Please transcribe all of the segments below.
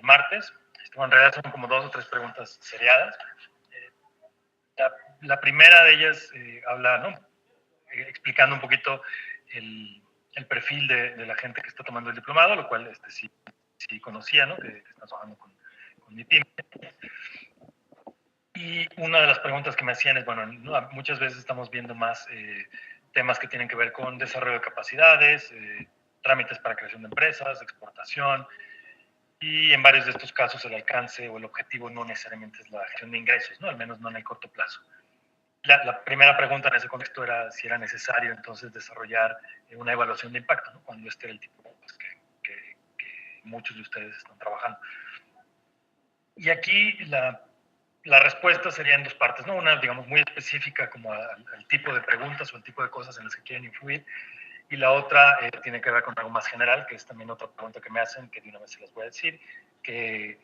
martes. Bueno, en realidad son como 2 o 3 preguntas seriadas. La primera de ellas habla, ¿no? Explicando un poquito el perfil de la gente que está tomando el diplomado, lo cual sí conocía, ¿no? Que está trabajando con mi team. Y una de las preguntas que me hacían es, bueno, muchas veces estamos viendo más temas que tienen que ver con desarrollo de capacidades, trámites para creación de empresas, exportación, y en varios de estos casos el alcance o el objetivo no necesariamente es la gestión de ingresos, ¿no? Al menos no en el corto plazo. La primera pregunta en ese contexto era si era necesario entonces desarrollar una evaluación de impacto, ¿no? Cuando este era el tipo pues, que muchos de ustedes están trabajando. Y aquí la respuesta sería en 2 partes, ¿no? Una, digamos, muy específica como al tipo de preguntas o el tipo de cosas en las que quieren influir, y la otra tiene que ver con algo más general, que es también otra pregunta que me hacen, que de una vez se las voy a decir, que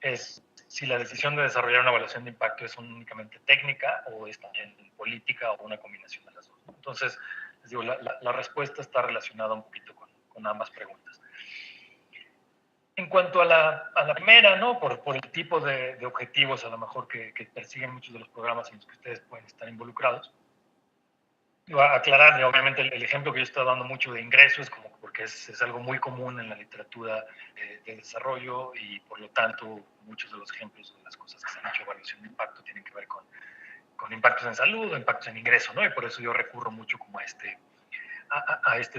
es si la decisión de desarrollar una evaluación de impacto es únicamente técnica o es también política o una combinación de las dos. Entonces, les digo, la respuesta está relacionada un poquito con ambas preguntas. En cuanto a la primera, ¿no? Por el tipo de objetivos a lo mejor que persiguen muchos de los programas en los que ustedes pueden estar involucrados. Voy a aclarar, obviamente el ejemplo que yo estoy dando mucho de ingreso es como porque es algo muy común en la literatura de desarrollo y por lo tanto muchos de los ejemplos de las cosas que se han hecho evaluación de impacto tienen que ver con impactos en salud o impactos en ingreso, ¿no? Y por eso yo recurro mucho como a este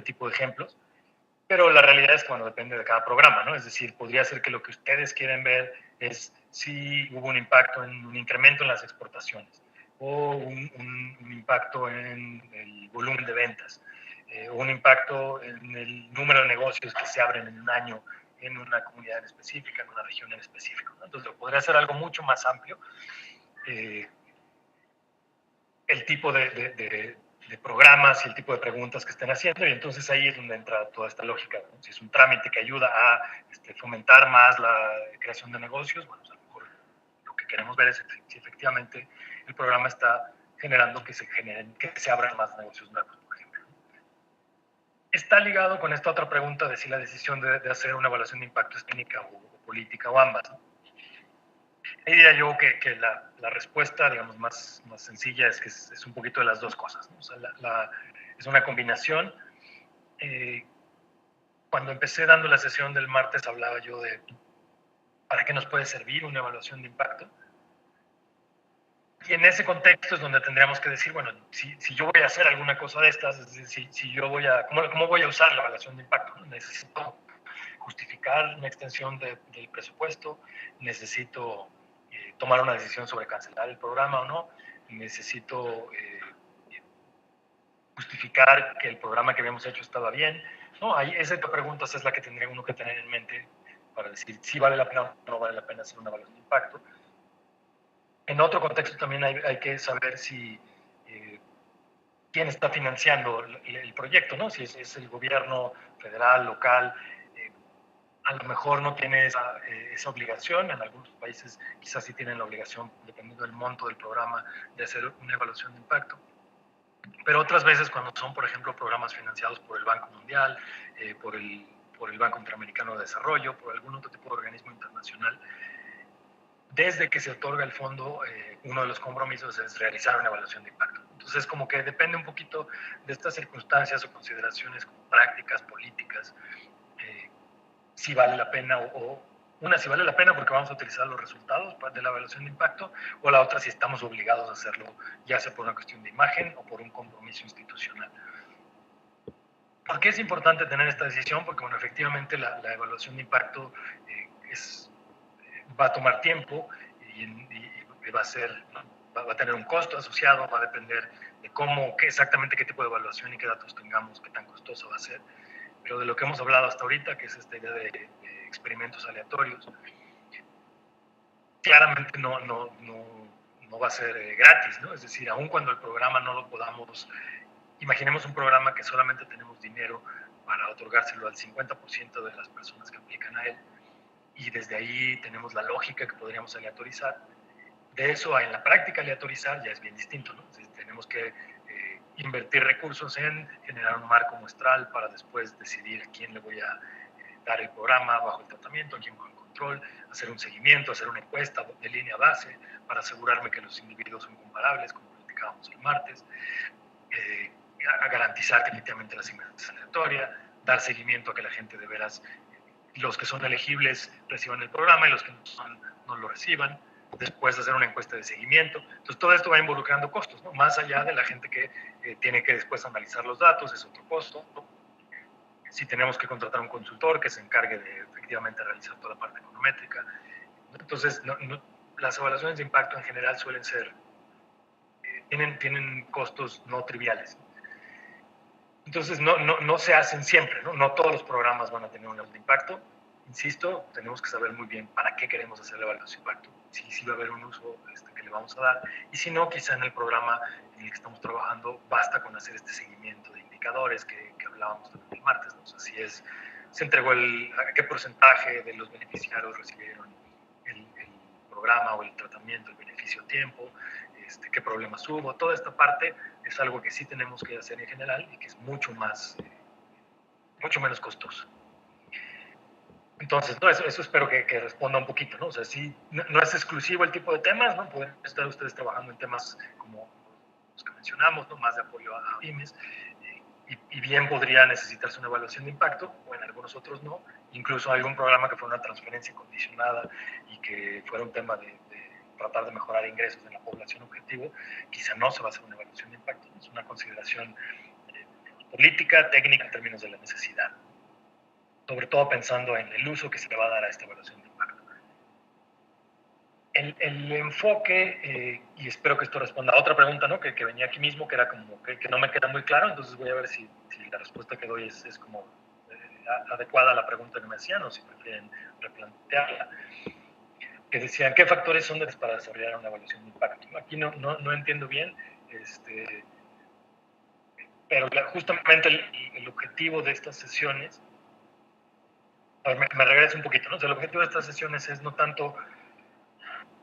tipo de ejemplos. Pero la realidad es que, bueno, depende de cada programa, ¿no? Es decir, podría ser que lo que ustedes quieren ver es si hubo un impacto en un incremento en las exportaciones o un impacto en el volumen de ventas, o un impacto en el número de negocios que se abren en un año en una comunidad en específica, en una región en específico, ¿no? Entonces, podría ser algo mucho más amplio. El tipo de programas y el tipo de preguntas que estén haciendo, y entonces ahí es donde entra toda esta lógica, ¿no? Si es un trámite que ayuda a fomentar más la creación de negocios, bueno, pues a lo mejor lo que queremos ver es si efectivamente el programa está generando que se abran más negocios nuevos, por ejemplo. Está ligado con esta otra pregunta de si la decisión de hacer una evaluación de impacto es técnica o política o ambas, ¿no? Diría yo que la respuesta, digamos, más sencilla es que es un poquito de las dos cosas, ¿no? O sea, es una combinación. Cuando empecé dando la sesión del martes hablaba yo de para qué nos puede servir una evaluación de impacto. Y en ese contexto es donde tendríamos que decir, bueno, si yo voy a hacer alguna cosa de estas, es decir, si yo voy a, ¿cómo voy a usar la evaluación de impacto? Necesito justificar una extensión del presupuesto, necesito tomar una decisión sobre cancelar el programa o no, necesito justificar que el programa que habíamos hecho estaba bien, ¿no? Ahí esa tipo de preguntas es la que tendría uno que tener en mente para decir si vale la pena o no vale la pena hacer una evaluación de impacto. En otro contexto también hay que saber si quién está financiando el proyecto, ¿no? Si es el gobierno federal, local, a lo mejor no tiene esa obligación. En algunos países quizás sí tienen la obligación, dependiendo del monto del programa, de hacer una evaluación de impacto. Pero otras veces cuando son, por ejemplo, programas financiados por el Banco Mundial, por el Banco Interamericano de Desarrollo, por algún otro tipo de organismo internacional, desde que se otorga el fondo, uno de los compromisos es realizar una evaluación de impacto. Entonces, como que depende un poquito de estas circunstancias o consideraciones como prácticas, políticas, si vale la pena una si vale la pena porque vamos a utilizar los resultados de la evaluación de impacto, o la otra si estamos obligados a hacerlo, ya sea por una cuestión de imagen o por un compromiso institucional. ¿Por qué es importante tener esta decisión? Porque, bueno, efectivamente la evaluación de impacto va a tomar tiempo y va a tener un costo asociado, va a depender de exactamente qué tipo de evaluación y qué datos tengamos, qué tan costoso va a ser. Pero de lo que hemos hablado hasta ahorita, que es esta idea de experimentos aleatorios, claramente no va a ser gratis, ¿no? Es decir, aun cuando el programa no lo podamos, imaginemos un programa que solamente tenemos dinero para otorgárselo al 50% de las personas que aplican a él, y desde ahí tenemos la lógica que podríamos aleatorizar. De eso a en la práctica aleatorizar ya es bien distinto, ¿no? Entonces, tenemos que invertir recursos en generar un marco muestral para después decidir a quién le voy a dar el programa bajo el tratamiento, a quién voy a control, hacer un seguimiento, hacer una encuesta de línea base para asegurarme que los individuos son comparables, como platicábamos el martes, a garantizar que efectivamente la asignación es aleatoria, dar seguimiento a que la gente de veras, los que son elegibles reciban el programa y los que no son no lo reciban, después hacer una encuesta de seguimiento. Entonces todo esto va involucrando costos, ¿no? Más allá de la gente que tiene que después analizar los datos, es otro costo. Si tenemos que contratar un consultor que se encargue de efectivamente realizar toda la parte econométrica. Entonces las evaluaciones de impacto en general suelen ser, tienen costos no triviales. Entonces no se hacen siempre, ¿no? No todos los programas van a tener un alto impacto. Insisto, tenemos que saber muy bien para qué queremos hacer la evaluación de impacto, si va a haber un uso que le vamos a dar, y si no, quizá en el programa en el que estamos trabajando basta con hacer este seguimiento de indicadores que hablábamos también el martes, ¿no? O sea, si se entregó qué porcentaje de los beneficiarios recibieron el programa o el tratamiento, el beneficio a tiempo, qué problemas hubo, toda esta parte es algo que sí tenemos que hacer en general y que es mucho menos costoso. Entonces, no, eso espero que responda un poquito, ¿no? O sea, sí, no es exclusivo el tipo de temas, ¿no? Pueden estar ustedes trabajando en temas como los que mencionamos, ¿no? Más de apoyo a pymes, y bien podría necesitarse una evaluación de impacto, o en algunos otros no. Incluso algún programa que fuera una transferencia condicionada y que fuera un tema de tratar de mejorar ingresos de la población objetivo, quizá no se va a hacer una evaluación de impacto, es una consideración política, técnica en términos de la necesidad, sobre todo pensando en el uso que se le va a dar a esta evaluación de impacto. El enfoque, y espero que esto responda a otra pregunta, ¿no? que venía aquí mismo, que era como que no me queda muy claro, entonces voy a ver si la respuesta que doy es como adecuada a la pregunta que me hacían o si prefieren replantearla. Que decían, ¿qué factores son necesarios para desarrollar una evaluación de impacto? Aquí no entiendo bien, pero justamente el objetivo de estas sesiones, me regreso un poquito, ¿no? O sea, el objetivo de estas sesiones es no tanto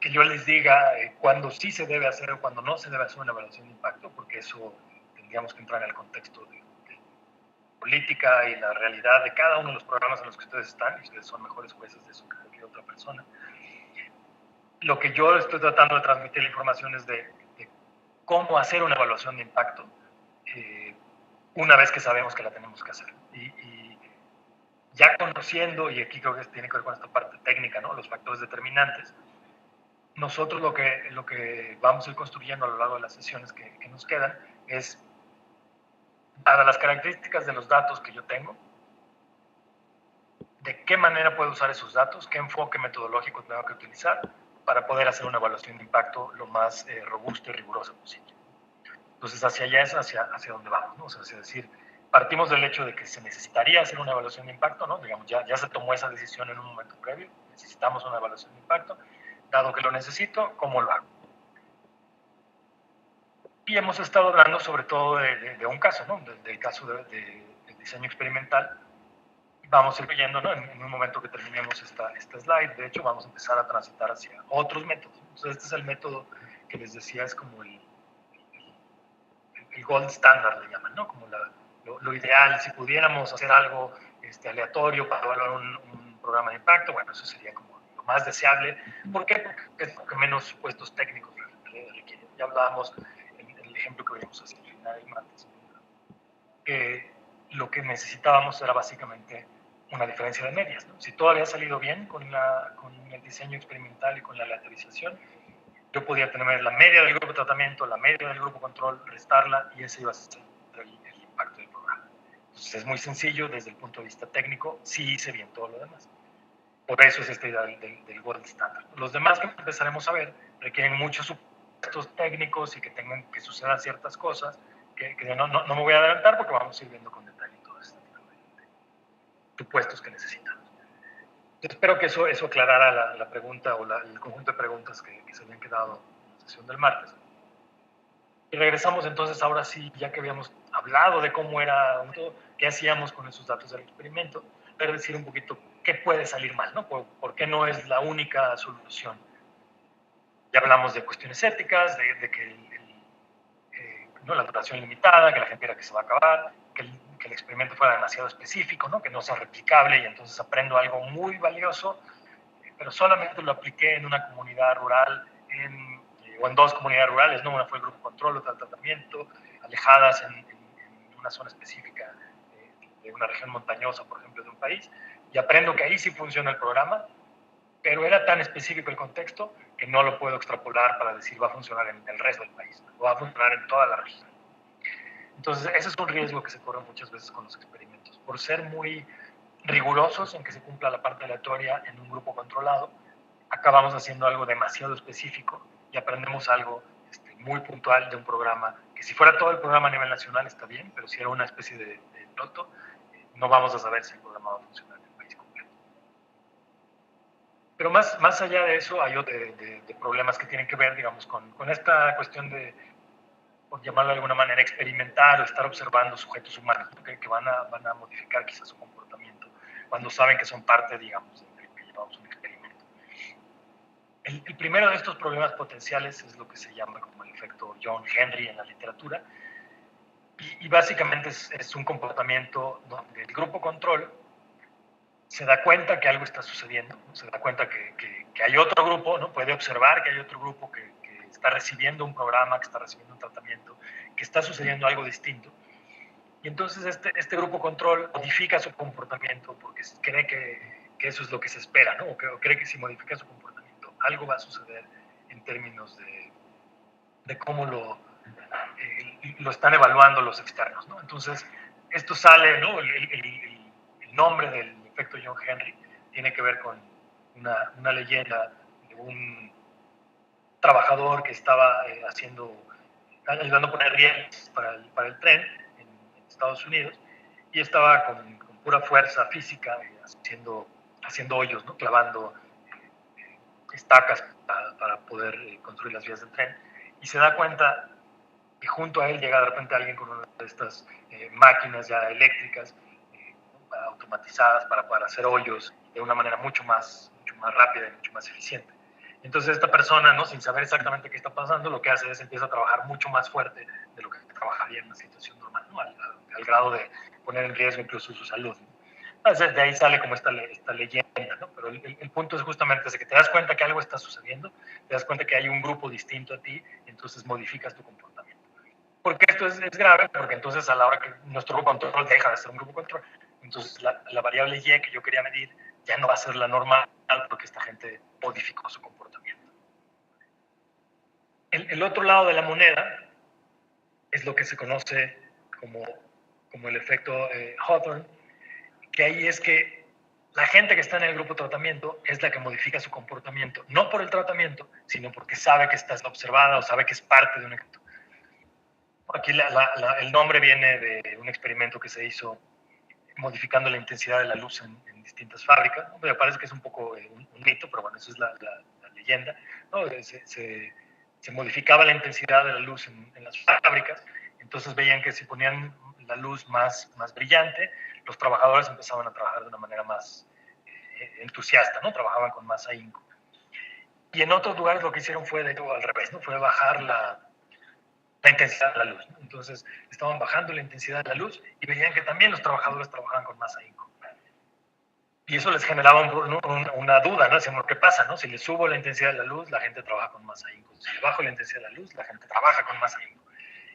que yo les diga cuándo sí se debe hacer o cuándo no se debe hacer una evaluación de impacto, porque eso tendríamos que entrar en el contexto de política y la realidad de cada uno de los programas en los que ustedes están, y ustedes son mejores jueces de eso que cualquier otra persona. Lo que yo estoy tratando de transmitir la información es de cómo hacer una evaluación de impacto una vez que sabemos que la tenemos que hacer. Y ya conociendo, y aquí creo que tiene que ver con esta parte técnica, ¿no? Los factores determinantes, nosotros lo que vamos a ir construyendo a lo largo de las sesiones que nos quedan es, dadas las características de los datos que yo tengo, de qué manera puedo usar esos datos, qué enfoque metodológico tengo que utilizar para poder hacer una evaluación de impacto lo más robusta y rigurosa posible. Entonces, hacia allá es hacia donde vamos, ¿no? O sea, es decir, partimos del hecho de que se necesitaría hacer una evaluación de impacto, ¿no? Digamos, ya se tomó esa decisión en un momento previo, necesitamos una evaluación de impacto, dado que lo necesito, ¿cómo lo hago? Y hemos estado hablando sobre todo de un caso, ¿no? Del caso de diseño experimental. Vamos a ir viendo, ¿no? En un momento que terminemos esta slide, de hecho, vamos a empezar a transitar hacia otros métodos. Entonces, este es el método que les decía, es como el gold standard, le llaman, ¿no? Como lo ideal. Si pudiéramos hacer algo aleatorio para evaluar un programa de impacto, bueno, eso sería como lo más deseable. ¿Por qué? Porque es lo que menos supuestos técnicos requiere. Ya hablábamos en el ejemplo que veíamos hacia el final del martes, que lo que necesitábamos era básicamente una diferencia de medias, ¿no? Si todo había salido bien con el diseño experimental y con la aleatorización, yo podía tener la media del grupo de tratamiento, la media del grupo control, restarla, y ese iba a ser el impacto del programa. Entonces es muy sencillo desde el punto de vista técnico, sí hice bien todo lo demás. Por eso es esta idea del gold standard. Los demás que empezaremos a ver requieren muchos supuestos técnicos y que tengan que suceder ciertas cosas que no me voy a adelantar porque vamos a ir viendo con detalle todo este tipo de supuestos que necesitamos. Espero que eso aclarara la pregunta o el conjunto de preguntas que se habían quedado en la sesión del martes. Y regresamos entonces, ahora sí, ya que habíamos hablado de cómo era, qué hacíamos con esos datos del experimento, pero decir un poquito qué puede salir mal, ¿no? ¿Por qué no es la única solución? Ya hablamos de cuestiones éticas, de que ¿no? La duración limitada, que la gente era que se va a acabar, que el experimento fuera demasiado específico, ¿no? Que no sea replicable y entonces aprendo algo muy valioso pero solamente lo apliqué en una comunidad rural, o en dos comunidades rurales, ¿no? Una fue el grupo control, otra el tratamiento, alejadas en una zona específica de una región montañosa, por ejemplo, de un país, y aprendo que ahí sí funciona el programa, pero era tan específico el contexto que no lo puedo extrapolar para decir va a funcionar en el resto del país, o va a funcionar en toda la región. Entonces, ese es un riesgo que se corre muchas veces con los experimentos. Por ser muy rigurosos en que se cumpla la parte aleatoria en un grupo controlado, acabamos haciendo algo demasiado específico y aprendemos algo muy puntual de un programa, que si fuera todo el programa a nivel nacional está bien, pero si era una especie de piloto, no vamos a saber si el programa va a funcionar en el país completo. Pero más allá de eso, hay de problemas que tienen que ver, digamos, con esta cuestión de, por llamarlo de alguna manera, experimentar o estar observando sujetos humanos, ¿no? que van a modificar quizás su comportamiento cuando saben que son parte, digamos, de lo que llamamos un experimento. El primero de estos problemas potenciales es lo que se llama como el efecto John Henry en la literatura, y básicamente es un comportamiento donde el grupo control se da cuenta que algo está sucediendo, ¿no? Se da cuenta que hay otro grupo, ¿no? Puede observar que hay otro grupo que está recibiendo un programa, que está recibiendo un tratamiento, que está sucediendo algo distinto. Y entonces este grupo control modifica su comportamiento porque cree que eso es lo que se espera, ¿no? O cree que si modifica su comportamiento, algo va a suceder en términos de cómo lo están evaluando los externos, ¿no? Entonces, esto sale, ¿no? El nombre del efecto John Henry tiene que ver con una leyenda de un trabajador que estaba ayudando a poner rieles para el tren en Estados Unidos, y estaba con pura fuerza física haciendo hoyos, ¿no? Clavando estacas para poder construir las vías del tren, y se da cuenta que junto a él llega de repente alguien con una de estas máquinas ya eléctricas automatizadas para poder hacer hoyos de una manera mucho más rápida y mucho más eficiente. Entonces esta persona, ¿no? Sin saber exactamente qué está pasando, lo que hace es empieza a trabajar mucho más fuerte de lo que trabajaría en una situación normal, ¿no? Al grado de poner en riesgo incluso su salud, ¿no? Entonces de ahí sale como esta leyenda, ¿no? Pero el punto es justamente ese, que te das cuenta que algo está sucediendo, te das cuenta que hay un grupo distinto a ti, entonces modificas tu comportamiento. ¿Por qué esto es grave? Porque entonces a la hora que nuestro grupo control deja de ser un grupo control, entonces la variable Y que yo quería medir ya no va a ser la normal porque esta gente modificó su comportamiento. El otro lado de la moneda es lo que se conoce como el efecto Hawthorne, que ahí es que la gente que está en el grupo tratamiento es la que modifica su comportamiento, no por el tratamiento, sino porque sabe que está observada o sabe que es parte de un efecto. Aquí el nombre viene de un experimento que se hizo modificando la intensidad de la luz en distintas fábricas, ¿no? Me parece que es un poco un mito, pero bueno, esa es la leyenda, ¿no? Se modificaba la intensidad de la luz en las fábricas, entonces veían que si ponían la luz más brillante, los trabajadores empezaban a trabajar de una manera más entusiasta, ¿no? Trabajaban con más ahínco. Y en otros lugares lo que hicieron fue de hecho al revés, ¿no? Fue bajar la intensidad de la luz, ¿no? Entonces estaban bajando la intensidad de la luz y veían que también los trabajadores trabajaban con más ahínco. Y eso les generaba una duda, ¿no? Decían, ¿qué pasa, no? Si le subo la intensidad de la luz, la gente trabaja con más ahínco. Si le bajo la intensidad de la luz, la gente trabaja con más ahínco.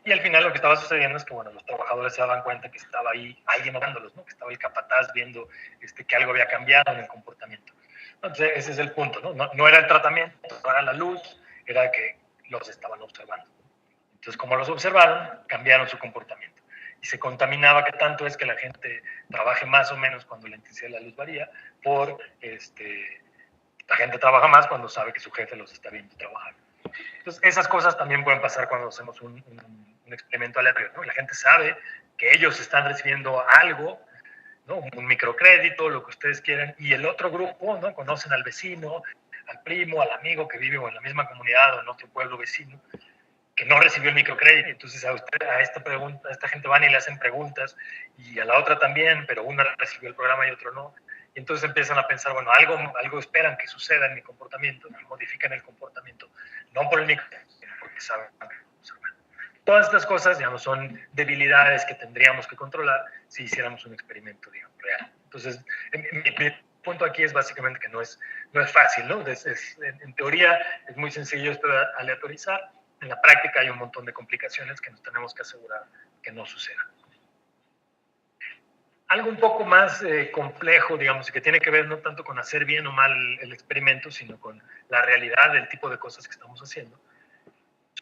Y al final lo que estaba sucediendo es que, bueno, los trabajadores se daban cuenta que estaba ahí alguien observándolos, ¿no? Que estaba el capataz viendo que algo había cambiado en el comportamiento. Entonces, ese es el punto, ¿no? No era el tratamiento, no era la luz, era que los estaban observando. Entonces, como los observaron, cambiaron su comportamiento. Y se contaminaba que tanto es que la gente trabaje más o menos cuando la intensidad de la luz varía, la gente trabaja más cuando sabe que su jefe los está viendo trabajar. Entonces, esas cosas también pueden pasar cuando hacemos un experimento aleatorio, ¿no? La gente sabe que ellos están recibiendo algo, ¿no? Un microcrédito, lo que ustedes quieran, y el otro grupo, ¿no? Conocen al vecino, al primo, al amigo que vive en la misma comunidad o en otro pueblo vecino, que no recibió el microcrédito. Entonces a esta gente van y le hacen preguntas, y a la otra también, pero una recibió el programa y otro no. Y entonces empiezan a pensar, bueno, algo esperan que suceda en mi comportamiento, y modifican el comportamiento, no por el microcrédito, sino porque saben que observan. Todas estas cosas, digamos, son debilidades que tendríamos que controlar si hiciéramos un experimento, digamos, real. Entonces, mi punto aquí es básicamente que no es fácil, ¿no? En teoría es muy sencillo esto de aleatorizar. En la práctica hay un montón de complicaciones que nos tenemos que asegurar que no sucedan. Algo un poco más complejo, digamos, y que tiene que ver no tanto con hacer bien o mal el experimento, sino con la realidad del tipo de cosas que estamos haciendo,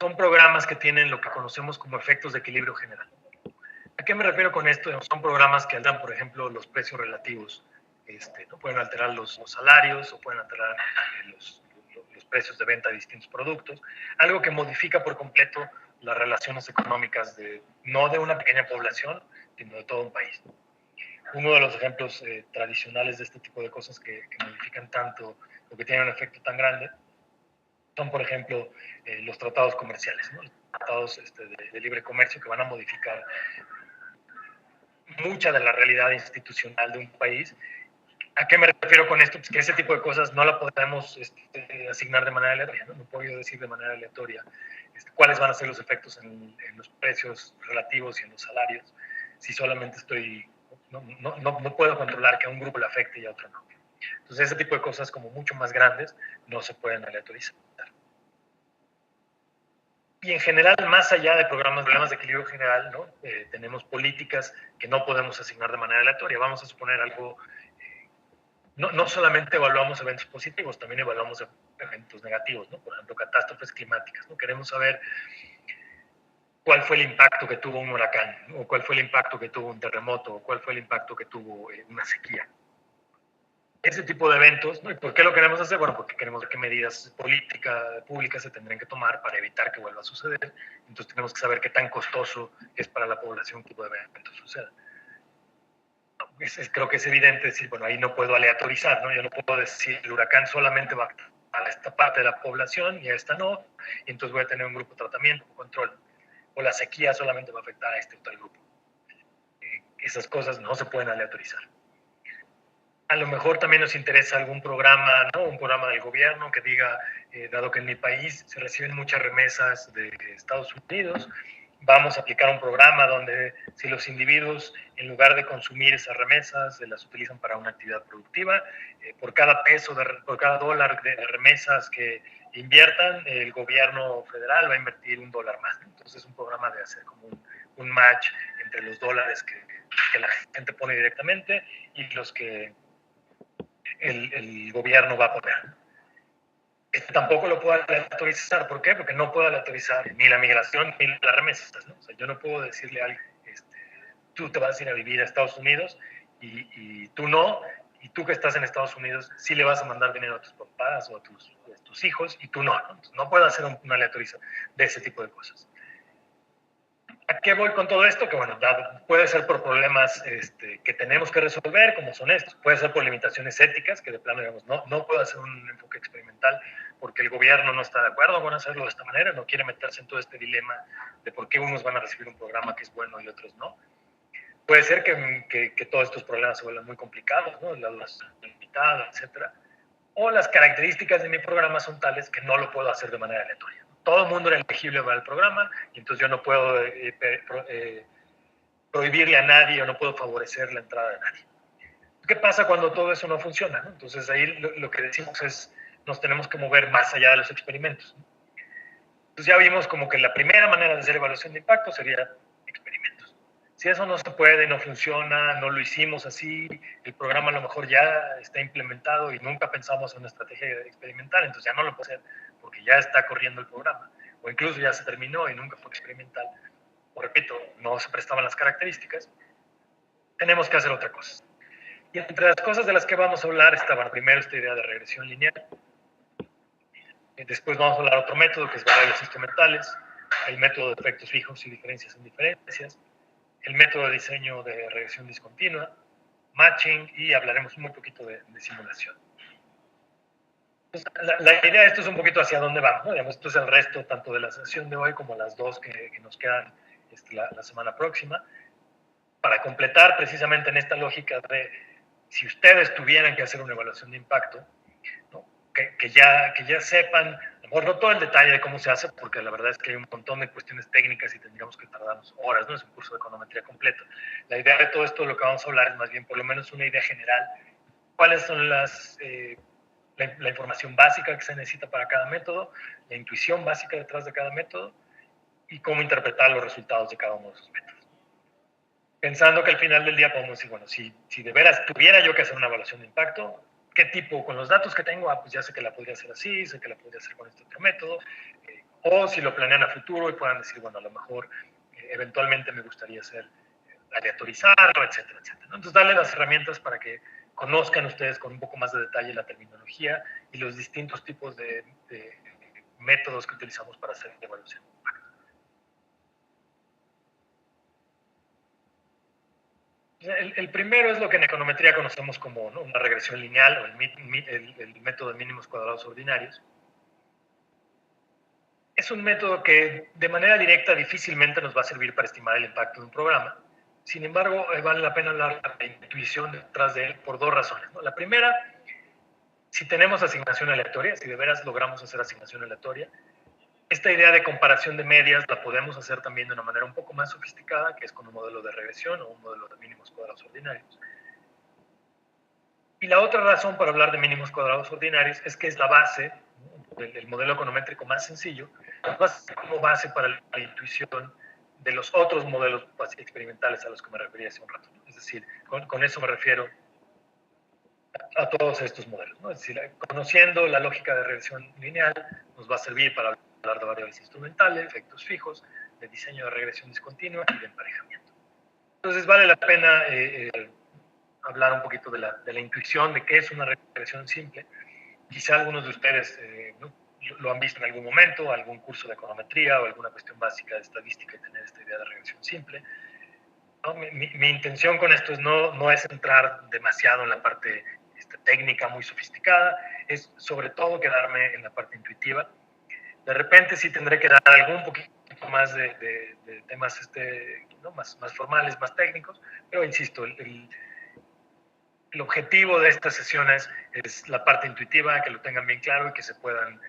son programas que tienen lo que conocemos como efectos de equilibrio general. ¿A qué me refiero con esto? Son programas que alteran, por ejemplo, los precios relativos. ¿No? Pueden alterar los salarios o pueden alterar los precios de venta de distintos productos. Algo que modifica por completo las relaciones económicas no de una pequeña población, sino de todo un país. Uno de los ejemplos tradicionales de este tipo de cosas que modifican tanto o que tienen un efecto tan grande son, por ejemplo, los tratados comerciales, ¿no? Los tratados de libre comercio que van a modificar mucha de la realidad institucional de un país. ¿A qué me refiero con esto? Pues que ese tipo de cosas no la podemos asignar de manera aleatoria, ¿no? No puedo yo decir de manera aleatoria cuáles van a ser los efectos en los precios relativos y en los salarios, si solamente no puedo controlar que a un grupo le afecte y a otro no. Entonces, ese tipo de cosas como mucho más grandes no se pueden aleatorizar. Y en general, más allá de problemas de equilibrio general, ¿no? Tenemos políticas que no podemos asignar de manera aleatoria. Vamos a suponer algo, no solamente evaluamos eventos positivos, también evaluamos eventos negativos, ¿no? Por ejemplo, catástrofes climáticas, ¿no? Queremos saber cuál fue el impacto que tuvo un huracán, ¿no? O cuál fue el impacto que tuvo un terremoto, o cuál fue el impacto que tuvo una sequía. Ese tipo de eventos, ¿no? ¿Y por qué lo queremos hacer? Bueno, porque queremos ver qué medidas públicas se tendrían que tomar para evitar que vuelva a suceder. Entonces tenemos que saber qué tan costoso es para la población que tipo de eventos suceda. Creo que es evidente decir, bueno, ahí no puedo aleatorizar, ¿no? Yo no puedo decir el huracán solamente va a esta parte de la población y a esta no, y entonces voy a tener un grupo de tratamiento, control. O la sequía solamente va a afectar a este o tal grupo. Esas cosas no se pueden aleatorizar. A lo mejor también nos interesa algún programa, ¿no? Un programa del gobierno que diga, dado que en mi país se reciben muchas remesas de Estados Unidos, vamos a aplicar un programa donde si los individuos, en lugar de consumir esas remesas, las utilizan para una actividad productiva, por cada por cada dólar de remesas que inviertan, el gobierno federal va a invertir $1 más. Entonces es un programa de hacer como un match entre los dólares que la gente pone directamente y los que el gobierno va a poner. Tampoco lo puedo aleatorizar. ¿Por qué? Porque no puedo aleatorizar ni la migración ni las remesas, ¿no? O sea, yo no puedo decirle a alguien, tú te vas a ir a vivir a Estados Unidos y tú no, y tú que estás en Estados Unidos sí le vas a mandar dinero a tus papás o a tus hijos y tú no. Entonces, no puedo hacer una aleatorización de ese tipo de cosas. ¿A qué voy con todo esto? Que bueno, puede ser por problemas que tenemos que resolver, como son estos. Puede ser por limitaciones éticas, que de plano, digamos, no puedo hacer un enfoque experimental porque el gobierno no está de acuerdo con hacerlo de esta manera, no quiere meterse en todo este dilema de por qué unos van a recibir un programa que es bueno y otros no. Puede ser que todos estos problemas se vuelvan muy complicados, ¿no? La duración limitada, etcétera. O las características de mi programa son tales que no lo puedo hacer de manera aleatoria. Todo el mundo era elegible para el programa y entonces yo no puedo prohibirle a nadie o no puedo favorecer la entrada de nadie. ¿Qué pasa cuando todo eso no funciona? ¿No? Entonces ahí lo que decimos es nos tenemos que mover más allá de los experimentos. ¿No? Entonces ya vimos como que la primera manera de hacer evaluación de impacto sería experimentos. Si eso no se puede, no funciona, no lo hicimos así, el programa a lo mejor ya está implementado y nunca pensamos en una estrategia experimental, entonces ya no lo puedo hacer porque ya está corriendo el programa, o incluso ya se terminó y nunca fue experimental, o repito, no se prestaban las características, tenemos que hacer otra cosa. Y entre las cosas de las que vamos a hablar está, bueno, primero esta idea de regresión lineal, después vamos a hablar de otro método que es variables instrumentales, el método de efectos fijos y diferencias en diferencias, el método de diseño de regresión discontinua, matching y hablaremos muy poquito de simulación. Entonces, la idea de esto es un poquito hacia dónde vamos, ¿no? Digamos, esto es el resto tanto de la sesión de hoy como las dos que nos quedan la semana próxima, para completar precisamente en esta lógica de si ustedes tuvieran que hacer una evaluación de impacto, ¿no? que ya sepan, a lo mejor no todo el detalle de cómo se hace, porque la verdad es que hay un montón de cuestiones técnicas y tendríamos que tardarnos horas, ¿no? Es un curso de econometría completo. La idea de todo esto, de lo que vamos a hablar, es más bien por lo menos una idea general cuáles son la información básica que se necesita para cada método, la intuición básica detrás de cada método y cómo interpretar los resultados de cada uno de esos métodos. Pensando que al final del día podemos decir, bueno, si de veras tuviera yo que hacer una evaluación de impacto, ¿qué tipo? Con los datos que tengo, pues ya sé que la podría hacer así, sé que la podría hacer con este otro método, o si lo planean a futuro y puedan decir, bueno, a lo mejor eventualmente me gustaría hacer aleatorizarlo, etcétera, etcétera, ¿no? Entonces, darle las herramientas para que conozcan ustedes con un poco más de detalle la terminología y los distintos tipos de métodos que utilizamos para hacer evaluación. El primero es lo que en econometría conocemos como, ¿no?, una regresión lineal o el método de mínimos cuadrados ordinarios. Es un método que de manera directa difícilmente nos va a servir para estimar el impacto de un programa. Sin embargo, vale la pena hablar de la intuición detrás de él por dos razones, ¿no? La primera, si tenemos asignación aleatoria, si de veras logramos hacer asignación aleatoria, esta idea de comparación de medias la podemos hacer también de una manera un poco más sofisticada, que es con un modelo de regresión o un modelo de mínimos cuadrados ordinarios. Y la otra razón para hablar de mínimos cuadrados ordinarios es que es la base, ¿no?, del modelo econométrico más sencillo, como base para la intuición de los otros modelos experimentales a los que me refería hace un rato, ¿no? Es decir, con eso me refiero a todos estos modelos, ¿no? Es decir, conociendo la lógica de regresión lineal nos va a servir para hablar de variables instrumentales, efectos fijos, de diseño de regresión discontinua y de emparejamiento. Entonces vale la pena hablar un poquito de la intuición de qué es una regresión simple. Quizá algunos de ustedes ¿no?, lo han visto en algún momento, algún curso de econometría o alguna cuestión básica de estadística y tener esta idea de regresión simple, ¿no? Mi intención con esto es no es entrar demasiado en la parte técnica muy sofisticada, es sobre todo quedarme en la parte intuitiva. De repente sí tendré que dar algún poquito más de temas ¿no?, más formales, más técnicos, pero insisto, el objetivo de estas sesiones es la parte intuitiva, que lo tengan bien claro y que se puedan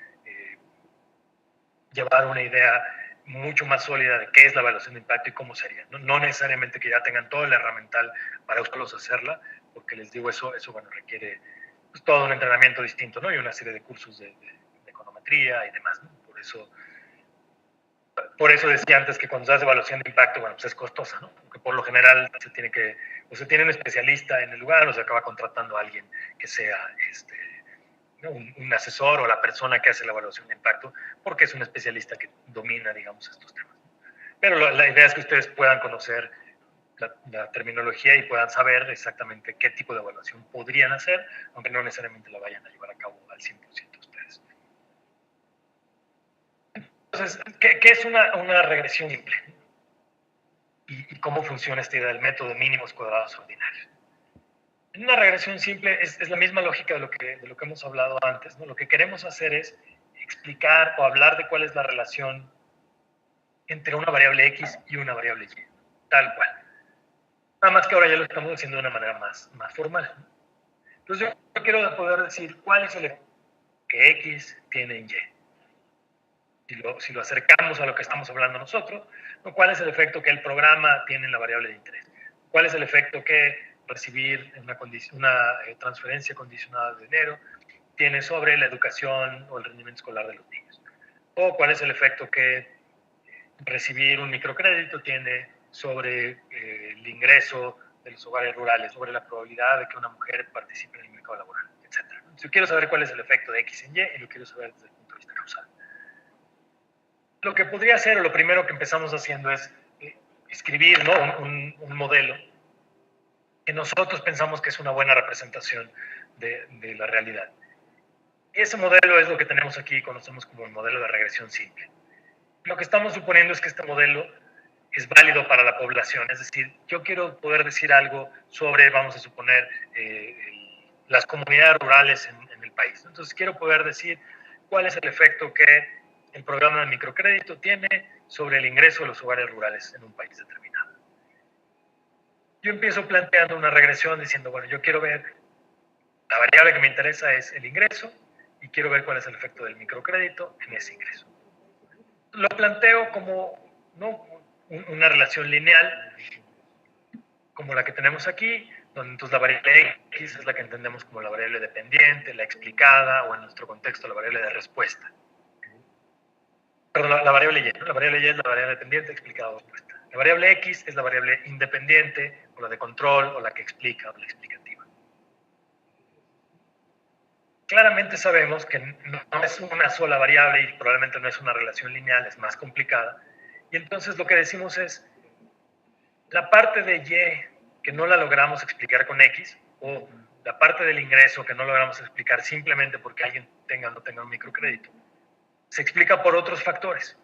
llevar una idea mucho más sólida de qué es la evaluación de impacto y cómo sería. No necesariamente que ya tengan todo el herramental para ustedes hacerla, porque les digo, eso bueno, requiere pues, todo un entrenamiento distinto, ¿no? Y una serie de cursos de econometría y demás, ¿no? Por eso decía antes que cuando se hace evaluación de impacto, bueno, pues es costosa, ¿no? Porque por lo general se tiene un especialista en el lugar o se acaba contratando a alguien que sea ¿no?, un asesor o la persona que hace la evaluación de impacto, porque es un especialista que domina, digamos, estos temas. Pero la idea es que ustedes puedan conocer la terminología y puedan saber exactamente qué tipo de evaluación podrían hacer, aunque no necesariamente la vayan a llevar a cabo al 100% ustedes. Entonces, ¿qué es una regresión simple? ¿Y cómo funciona esta idea del método de mínimos cuadrados ordinarios? En una regresión simple es la misma lógica de lo que hemos hablado antes, ¿no? Lo que queremos hacer es explicar o hablar de cuál es la relación entre una variable X y una variable Y, tal cual. Nada más que ahora ya lo estamos haciendo de una manera más formal. Entonces yo quiero poder decir cuál es el efecto que X tiene en Y. Si lo acercamos a lo que estamos hablando nosotros, ¿no?, ¿cuál es el efecto que el programa tiene en la variable de interés? ¿Cuál es el efecto que recibir una transferencia condicionada de dinero tiene sobre la educación o el rendimiento escolar de los niños? ¿O cuál es el efecto que recibir un microcrédito tiene sobre el ingreso de los hogares rurales, sobre la probabilidad de que una mujer participe en el mercado laboral, etcétera? Yo quiero saber cuál es el efecto de X en Y y lo quiero saber desde el punto de vista causal. Lo que podría hacer, o lo primero que empezamos haciendo es escribir, ¿no?, un modelo que nosotros pensamos que es una buena representación de la realidad. Y ese modelo es lo que tenemos aquí, conocemos como el modelo de regresión simple. Lo que estamos suponiendo es que este modelo es válido para la población, es decir, yo quiero poder decir algo sobre, vamos a suponer, las comunidades rurales en el país. Entonces quiero poder decir cuál es el efecto que el programa de microcrédito tiene sobre el ingreso de los hogares rurales en un país determinado. Yo empiezo planteando una regresión diciendo, bueno, yo quiero ver, la variable que me interesa es el ingreso y quiero ver cuál es el efecto del microcrédito en ese ingreso. Lo planteo como, ¿no?, una relación lineal como la que tenemos aquí, Entonces la variable X es la que entendemos como la variable dependiente, la explicada, o en nuestro contexto la variable de respuesta. Perdón, la variable Y, ¿no? La variable Y es la variable dependiente, explicada o respuesta. La variable X es la variable independiente, o la de control, o la que explica, o la explicativa. Claramente sabemos que no es una sola variable y probablemente no es una relación lineal, es más complicada. Y entonces lo que decimos es, la parte de Y que no la logramos explicar con X, o la parte del ingreso que no logramos explicar simplemente porque alguien tenga o no tenga un microcrédito, se explica por otros factores.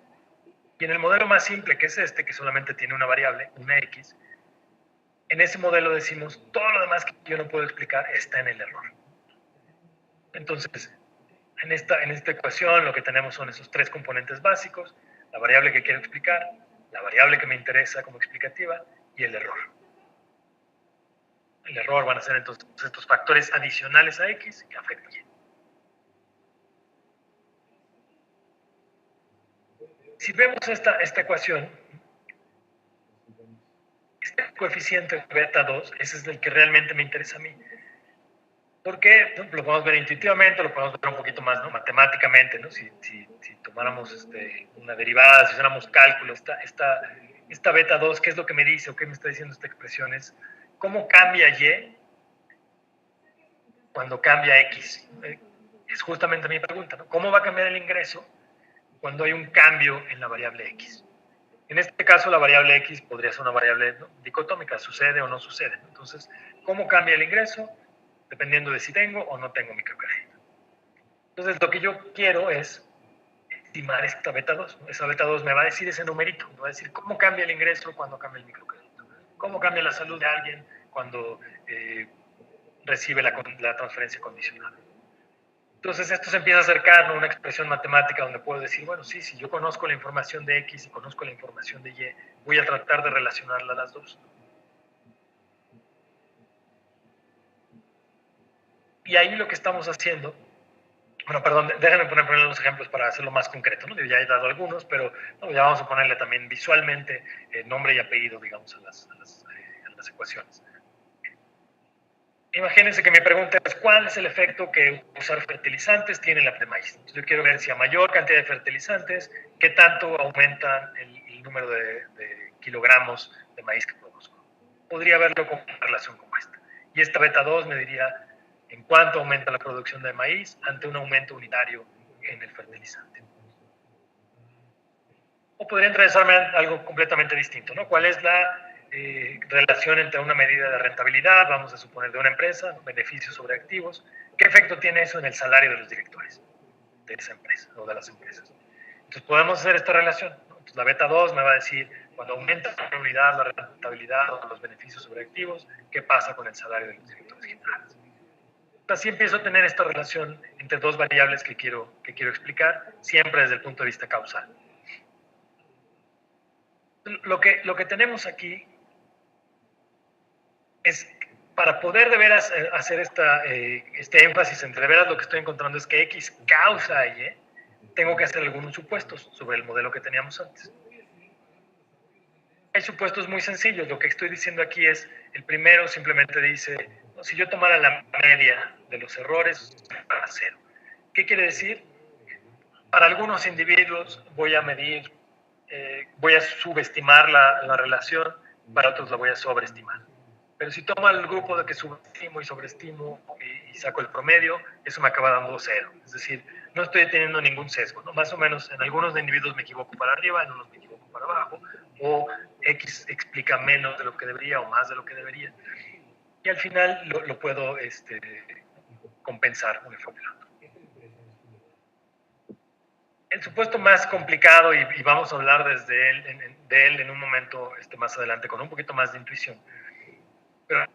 Y en el modelo más simple, que es este, que solamente tiene una variable, una X, en ese modelo decimos, todo lo demás que yo no puedo explicar está en el error. Entonces, en esta ecuación lo que tenemos son esos tres componentes básicos, la variable que quiero explicar, la variable que me interesa como explicativa y el error. El error van a ser entonces estos factores adicionales a X que afectan Y. Si vemos esta ecuación, este coeficiente beta 2, ese es el que realmente me interesa a mí. Porque lo podemos ver intuitivamente, lo podemos ver un poquito más, ¿no? Matemáticamente, ¿no? Si tomáramos una derivada, si hiciéramos cálculo, esta beta 2, ¿qué es lo que me dice o qué me está diciendo esta expresión? Es cómo cambia Y cuando cambia X. Es justamente mi pregunta, ¿no? ¿Cómo va a cambiar el ingreso cuando hay un cambio en la variable X? En este caso, la variable X podría ser una variable, ¿no?, dicotómica, sucede o no sucede. Entonces, ¿cómo cambia el ingreso? Dependiendo de si tengo o no tengo microcrédito. Entonces, lo que yo quiero es estimar esta beta 2. Esa beta 2 me va a decir ese numerito, me va a decir cómo cambia el ingreso cuando cambia el microcrédito, cómo cambia la salud de alguien cuando recibe la transferencia condicional. Entonces, esto se empieza a acercar a una expresión matemática donde puedo decir, bueno, sí, si yo conozco la información de X y conozco la información de Y, voy a tratar de relacionarla a las dos. Y ahí lo que estamos haciendo, bueno, perdón, déjenme poner unos ejemplos para hacerlo más concreto, ¿no? Ya he dado algunos, pero no, ya vamos a ponerle también visualmente nombre y apellido, digamos, a las ecuaciones. Imagínense que mi pregunta es, ¿cuál es el efecto que usar fertilizantes tiene en la de maíz? Entonces, yo quiero ver si a mayor cantidad de fertilizantes, ¿qué tanto aumentan el número de kilogramos de maíz que produzco? Podría verlo con una relación como esta. Y esta beta 2 me diría en cuánto aumenta la producción de maíz ante un aumento unitario en el fertilizante. O podría interesarme algo completamente distinto, ¿no? ¿Cuál es la relación entre una medida de rentabilidad, vamos a suponer, de una empresa, beneficios sobre activos? ¿Qué efecto tiene eso en el salario de los directores de esa empresa o de las empresas? Entonces podemos hacer esta relación, ¿no? Entonces, la beta 2 me va a decir, cuando aumenta la unidad, la rentabilidad o los beneficios sobre activos, ¿qué pasa con el salario de los directores generales? Así empiezo a tener esta relación entre dos variables que quiero explicar, siempre desde el punto de vista causal. Lo que tenemos aquí es, para poder de veras hacer este énfasis entre de veras lo que estoy encontrando es que X causa Y, tengo que hacer algunos supuestos sobre el modelo que teníamos antes. Hay supuestos muy sencillos. Lo que estoy diciendo aquí es, el primero simplemente dice, no, si yo tomara la media de los errores, para cero. ¿Qué quiere decir? Para algunos individuos voy a medir, voy a subestimar la relación, para otros la voy a sobreestimar. Pero si tomo el grupo de que subestimo y sobreestimo y saco el promedio, eso me acaba dando cero. Es decir, no estoy teniendo ningún sesgo, ¿no? Más o menos en algunos individuos me equivoco para arriba, en unos me equivoco para abajo, o X explica menos de lo que debería o más de lo que debería. Y al final lo puedo compensar un efecto. El supuesto más complicado, y vamos a hablar de él en un momento más adelante con un poquito más de intuición, pero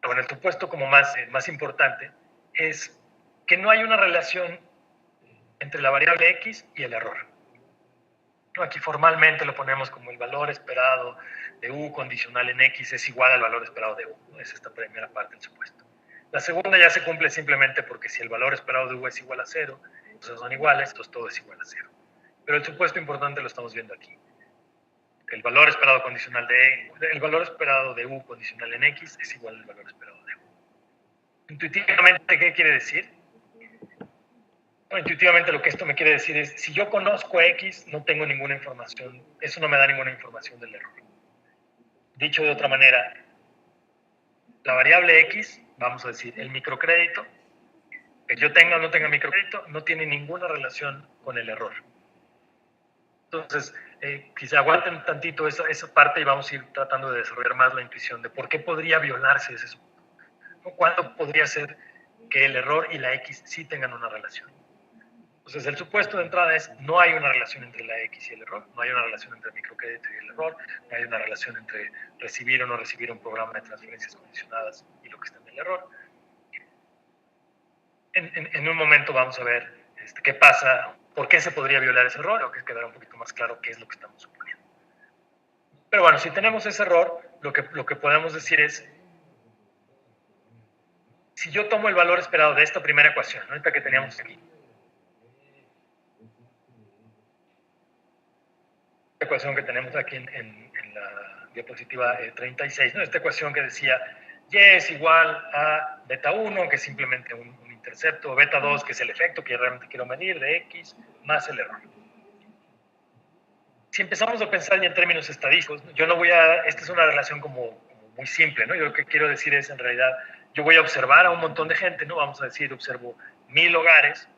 bueno, el supuesto como más importante es que no hay una relación entre la variable X y el error. Aquí formalmente lo ponemos como el valor esperado de U condicional en X es igual al valor esperado de U. Es esta primera parte del supuesto. La segunda ya se cumple simplemente porque si el valor esperado de U es igual a 0, entonces son iguales, entonces todo es igual a 0. Pero el supuesto importante lo estamos viendo aquí. que el valor esperado condicional el valor esperado de U condicional en X es igual al valor esperado de U. Intuitivamente, ¿qué quiere decir? Bueno, intuitivamente lo que esto me quiere decir es, si yo conozco X, no tengo ninguna información, eso no me da ninguna información del error. Dicho de otra manera, la variable X, vamos a decir, el microcrédito, que yo tenga o no tenga microcrédito, no tiene ninguna relación con el error. Entonces, quizá aguanten tantito esa parte y vamos a ir tratando de desarrollar más la intuición de por qué podría violarse ese supuesto. ¿Cuándo podría ser que el error y la X sí tengan una relación? Entonces, el supuesto de entrada es no hay una relación entre la X y el error, no hay una relación entre el microcrédito y el error, no hay una relación entre recibir o no recibir un programa de transferencias condicionadas y lo que está en el error. En un momento vamos a ver qué pasa, por qué se podría violar ese error, o que quedará un poquito más claro qué es lo que estamos suponiendo. Pero bueno, si tenemos ese error, lo que podemos decir es, si yo tomo el valor esperado de esta primera ecuación, ¿no? Esta que teníamos aquí, esta ecuación que tenemos aquí en la diapositiva 36, ¿no? Esta ecuación que decía y es igual a beta 1, que es simplemente un intercepto, o beta 2, que es el efecto que realmente quiero medir de X, más el error. Si empezamos a pensar ya en términos estadísticos, yo no voy a, esta es una relación como muy simple, ¿no? Yo lo que quiero decir es, en realidad, yo voy a observar a un montón de gente, ¿no? Vamos a decir, observo 1000 hogares,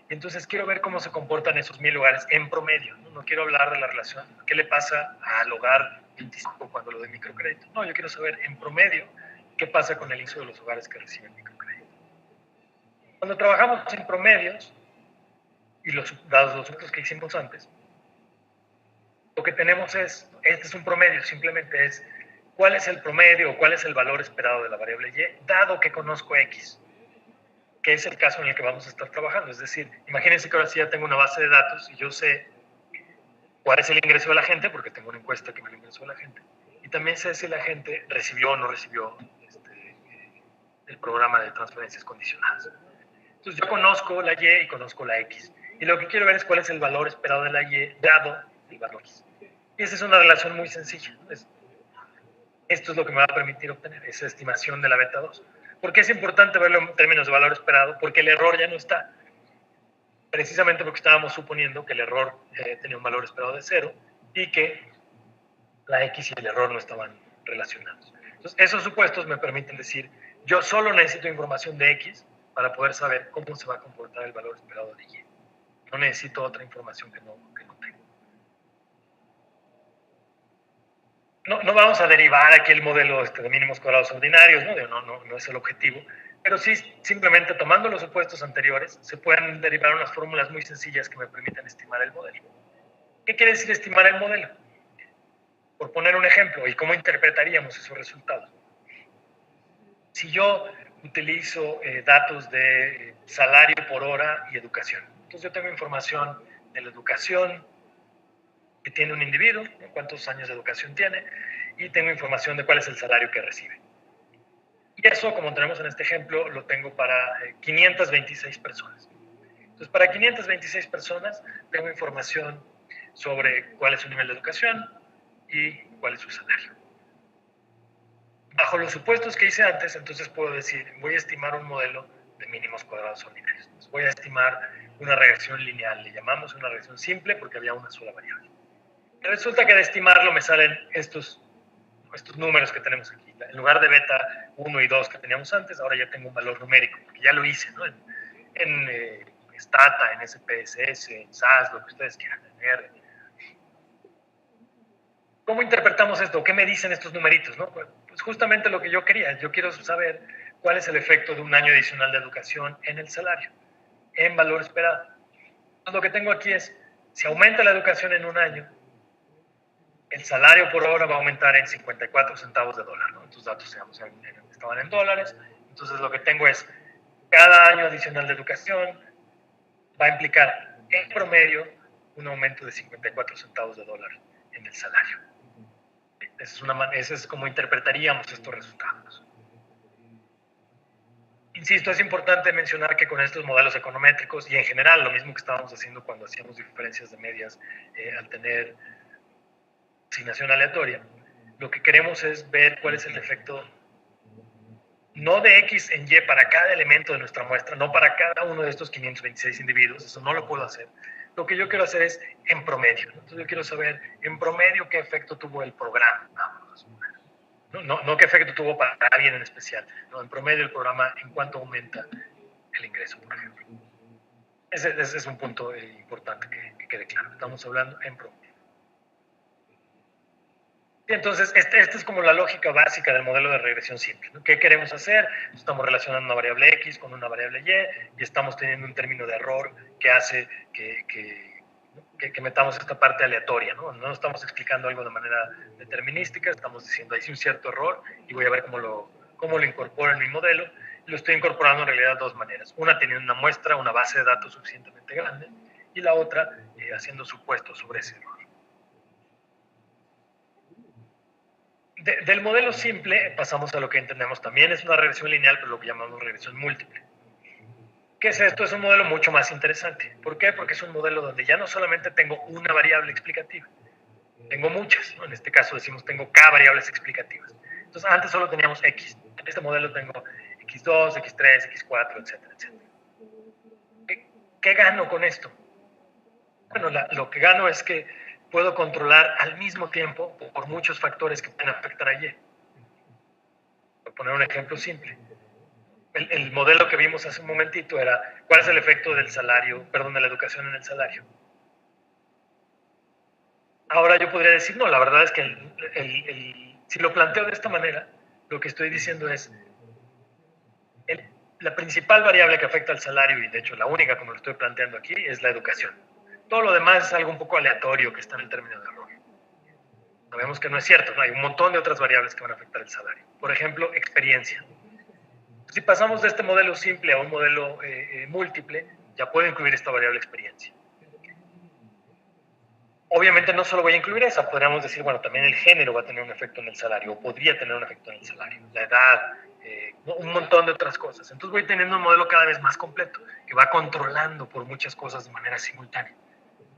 y entonces quiero ver cómo se comportan esos 1000 hogares en promedio, ¿no? No quiero hablar de la relación, ¿qué le pasa al hogar 25 cuando lo de microcrédito? No, yo quiero saber en promedio qué pasa con el índice de los hogares que reciben microcrédito. Cuando trabajamos en promedios, y dados los datos que hicimos antes, lo que tenemos es, este es un promedio, simplemente es cuál es el promedio o cuál es el valor esperado de la variable Y, dado que conozco X, que es el caso en el que vamos a estar trabajando. Es decir, imagínense que ahora sí ya tengo una base de datos y yo sé cuál es el ingreso de la gente, porque tengo una encuesta que me lo ingresó la gente, y también sé si la gente recibió o no recibió el programa de transferencias condicionadas. Entonces yo conozco la Y y conozco la X, y lo que quiero ver es cuál es el valor esperado de la Y dado el valor X. Y esa es una relación muy sencilla. Esto es lo que me va a permitir obtener esa estimación de la beta 2. ¿Por qué es importante verlo en términos de valor esperado? Porque el error ya no está. Precisamente porque estábamos suponiendo que el error tenía un valor esperado de 0 y que la X y el error no estaban relacionados. Entonces, esos supuestos me permiten decir, yo solo necesito información de X para poder saber cómo se va a comportar el valor esperado de Y. No necesito otra información que no tengo. No vamos a derivar aquí el modelo de mínimos cuadrados ordinarios, no es el objetivo, pero sí, simplemente tomando los supuestos anteriores, se pueden derivar unas fórmulas muy sencillas que me permiten estimar el modelo. ¿Qué quiere decir estimar el modelo? Por poner un ejemplo, ¿y cómo interpretaríamos esos resultados? Si yo utilizo datos de salario por hora y educación, entonces yo tengo información de la educación que tiene un individuo, cuántos años de educación tiene, y tengo información de cuál es el salario que recibe. Y eso, como tenemos en este ejemplo, lo tengo para 526 personas. Entonces, para 526 personas tengo información sobre cuál es su nivel de educación y cuál es su salario. Bajo los supuestos que hice antes, entonces puedo decir, voy a estimar un modelo de mínimos cuadrados ordinarios. Entonces, voy a estimar una regresión lineal. Le llamamos una regresión simple porque había una sola variable. Resulta que de estimarlo me salen estos números que tenemos aquí. En lugar de beta 1 y 2 que teníamos antes, ahora ya tengo un valor numérico, porque ya lo hice, ¿no? En Stata, en SPSS, en SAS, lo que ustedes quieran, en R. ¿Cómo interpretamos esto? ¿Qué me dicen estos numeritos? ¿No? Pues justamente lo que yo quería. Yo quiero saber cuál es el efecto de un año adicional de educación en el salario, en valor esperado. Entonces, lo que tengo aquí es, si aumenta la educación en un año, el salario por hora va a aumentar en 54 centavos de dólar, ¿no? Estos datos estaban en dólares. Entonces lo que tengo es, cada año adicional de educación va a implicar en promedio un aumento de 54 centavos de dólar en el salario. Esa es como interpretaríamos estos resultados. Insisto, es importante mencionar que con estos modelos econométricos y en general lo mismo que estábamos haciendo cuando hacíamos diferencias de medias al tener asignación aleatoria, lo que queremos es ver cuál es el efecto no de X en Y para cada elemento de nuestra muestra, no para cada uno de estos 526 individuos, eso no lo puedo hacer. Lo que yo quiero hacer es en promedio. Entonces yo quiero saber en promedio qué efecto tuvo el programa. No qué efecto tuvo para alguien en especial, no, en promedio el programa en cuánto aumenta el ingreso, por ejemplo. Ese es un punto importante que quede claro. Estamos hablando en promedio. Entonces, esta es como la lógica básica del modelo de regresión simple, ¿no? ¿Qué queremos hacer? Estamos relacionando una variable X con una variable Y y estamos teniendo un término de error que hace que metamos esta parte aleatoria, ¿no? No estamos explicando algo de manera determinística, estamos diciendo, hay un cierto error y voy a ver cómo lo incorporo en mi modelo. Lo estoy incorporando en realidad de dos maneras. Una, teniendo una muestra, una base de datos suficientemente grande, y la otra, haciendo supuestos sobre ese error. Del modelo simple pasamos a lo que entendemos también es una regresión lineal, pero lo que llamamos regresión múltiple. ¿Qué es esto? Es un modelo mucho más interesante. ¿Por qué? Porque es un modelo donde ya no solamente tengo una variable explicativa, tengo muchas, ¿no? En este caso decimos tengo K variables explicativas. Entonces antes solo teníamos X. En este modelo tengo X2, X3, X4, etcétera, etcétera. ¿Qué gano con esto? Bueno, lo que gano es que puedo controlar al mismo tiempo por muchos factores que pueden afectar a Y. Por poner un ejemplo simple. El modelo que vimos hace un momentito era cuál es el efecto del salario, perdón, de la educación en el salario. Ahora yo podría decir, no, la verdad es que si lo planteo de esta manera, lo que estoy diciendo es la principal variable que afecta al salario, y de hecho la única como lo estoy planteando aquí, es la educación. Todo lo demás es algo un poco aleatorio que está en el término de error. Sabemos que no es cierto, ¿no? Hay un montón de otras variables que van a afectar el salario. Por ejemplo, experiencia. Si pasamos de este modelo simple a un modelo múltiple, ya puedo incluir esta variable experiencia. Obviamente no solo voy a incluir esa, podríamos decir, bueno, también el género va a tener un efecto en el salario, o podría tener un efecto en el salario, la edad, un montón de otras cosas. Entonces voy teniendo un modelo cada vez más completo, que va controlando por muchas cosas de manera simultánea.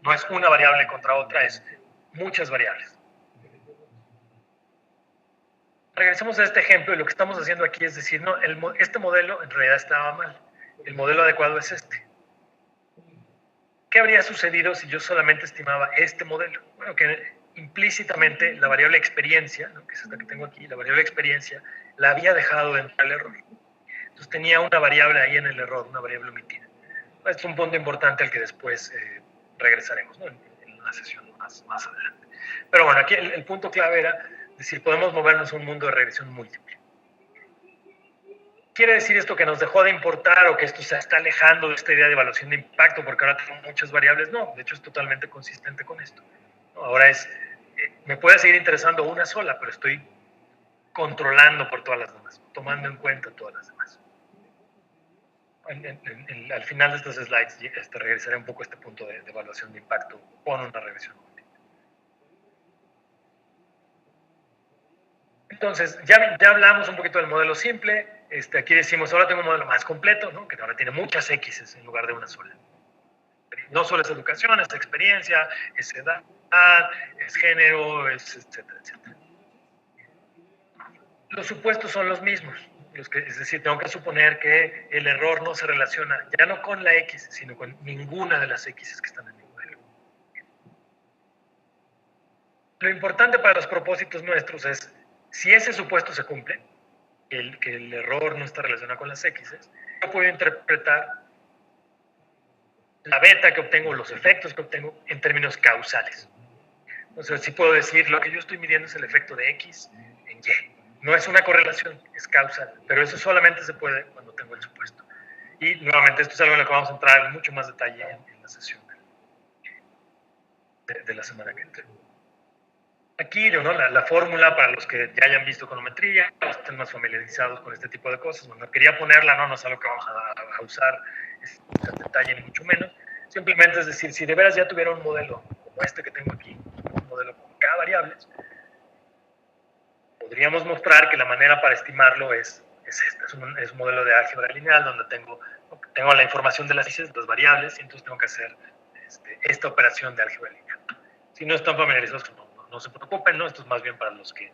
No es una variable contra otra, es muchas variables. Regresemos a este ejemplo y lo que estamos haciendo aquí es decir, no, este modelo en realidad estaba mal. El modelo adecuado es este. ¿Qué habría sucedido si yo solamente estimaba este modelo? Bueno, que implícitamente la variable experiencia, ¿no? Que es esta que tengo aquí, la variable experiencia, la había dejado dentro del error. Entonces tenía una variable ahí en el error, una variable omitida. Este es un punto importante al que después regresaremos, ¿no? en una sesión más adelante. Pero bueno, aquí el punto clave era decir, podemos movernos a un mundo de regresión múltiple. ¿Quiere decir esto que nos dejó de importar o que esto se está alejando de esta idea de evaluación de impacto porque ahora tengo muchas variables? No, de hecho es totalmente consistente con esto. Ahora me puede seguir interesando una sola, pero estoy controlando por todas las demás, tomando en cuenta todas las demás. Al final de estos slides regresaré un poco a este punto de evaluación de impacto con una regresión múltiple. Entonces, ya hablamos un poquito del modelo simple. Aquí decimos, ahora tengo un modelo más completo, ¿no? Que ahora tiene muchas X en lugar de una sola. No solo es educación, es experiencia, es edad, es género, etcétera, etcétera. Los supuestos son los mismos. Es decir, tengo que suponer que el error no se relaciona ya no con la X, sino con ninguna de las X que están en mi modelo. Lo importante para los propósitos nuestros es, si ese supuesto se cumple, que el error no está relacionado con las X, yo puedo interpretar la beta que obtengo, los efectos que obtengo en términos causales. Entonces, sí puedo decir, lo que yo estoy midiendo es el efecto de X en Y. No es una correlación, es causal, pero eso solamente se puede cuando tengo el supuesto. Y nuevamente, esto es algo en lo que vamos a entrar en mucho más detalle en la sesión de la semana que entra. Aquí, ¿no? La fórmula para los que ya hayan visto econometría, estén más familiarizados con este tipo de cosas. Bueno, quería ponerla, no es algo que vamos a usar en detalle, ni mucho menos. Simplemente es decir, si de veras ya tuviera un modelo como este que tengo aquí, un modelo con K variables, podríamos mostrar que la manera para estimarlo es esta. Es un modelo de álgebra lineal donde tengo la información de las variables y entonces tengo que hacer esta operación de álgebra lineal. Si no están familiarizados, no se preocupen, ¿no? Esto es más bien para los que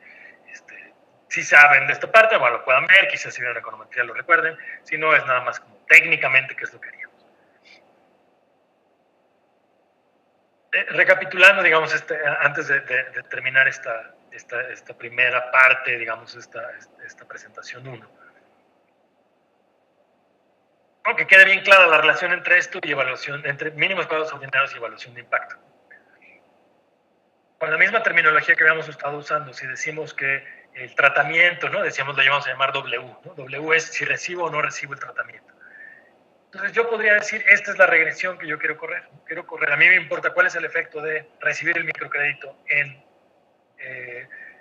sí saben de esta parte, bueno, lo puedan ver, quizás si vieron la econometría lo recuerden, si no es nada más como técnicamente qué es lo que haríamos. Recapitulando, digamos, antes de terminar esta primera parte, digamos, esta presentación 1. Que quede bien clara la relación entre esto y evaluación, entre mínimos cuadrados ordinarios y evaluación de impacto. Con la misma terminología que habíamos estado usando, si decimos que el tratamiento, ¿no? Decíamos, lo llevamos a llamar W, ¿no? W es si recibo o no recibo el tratamiento. Entonces yo podría decir, esta es la regresión que yo quiero correr. Quiero correr, a mí me importa cuál es el efecto de recibir el microcrédito en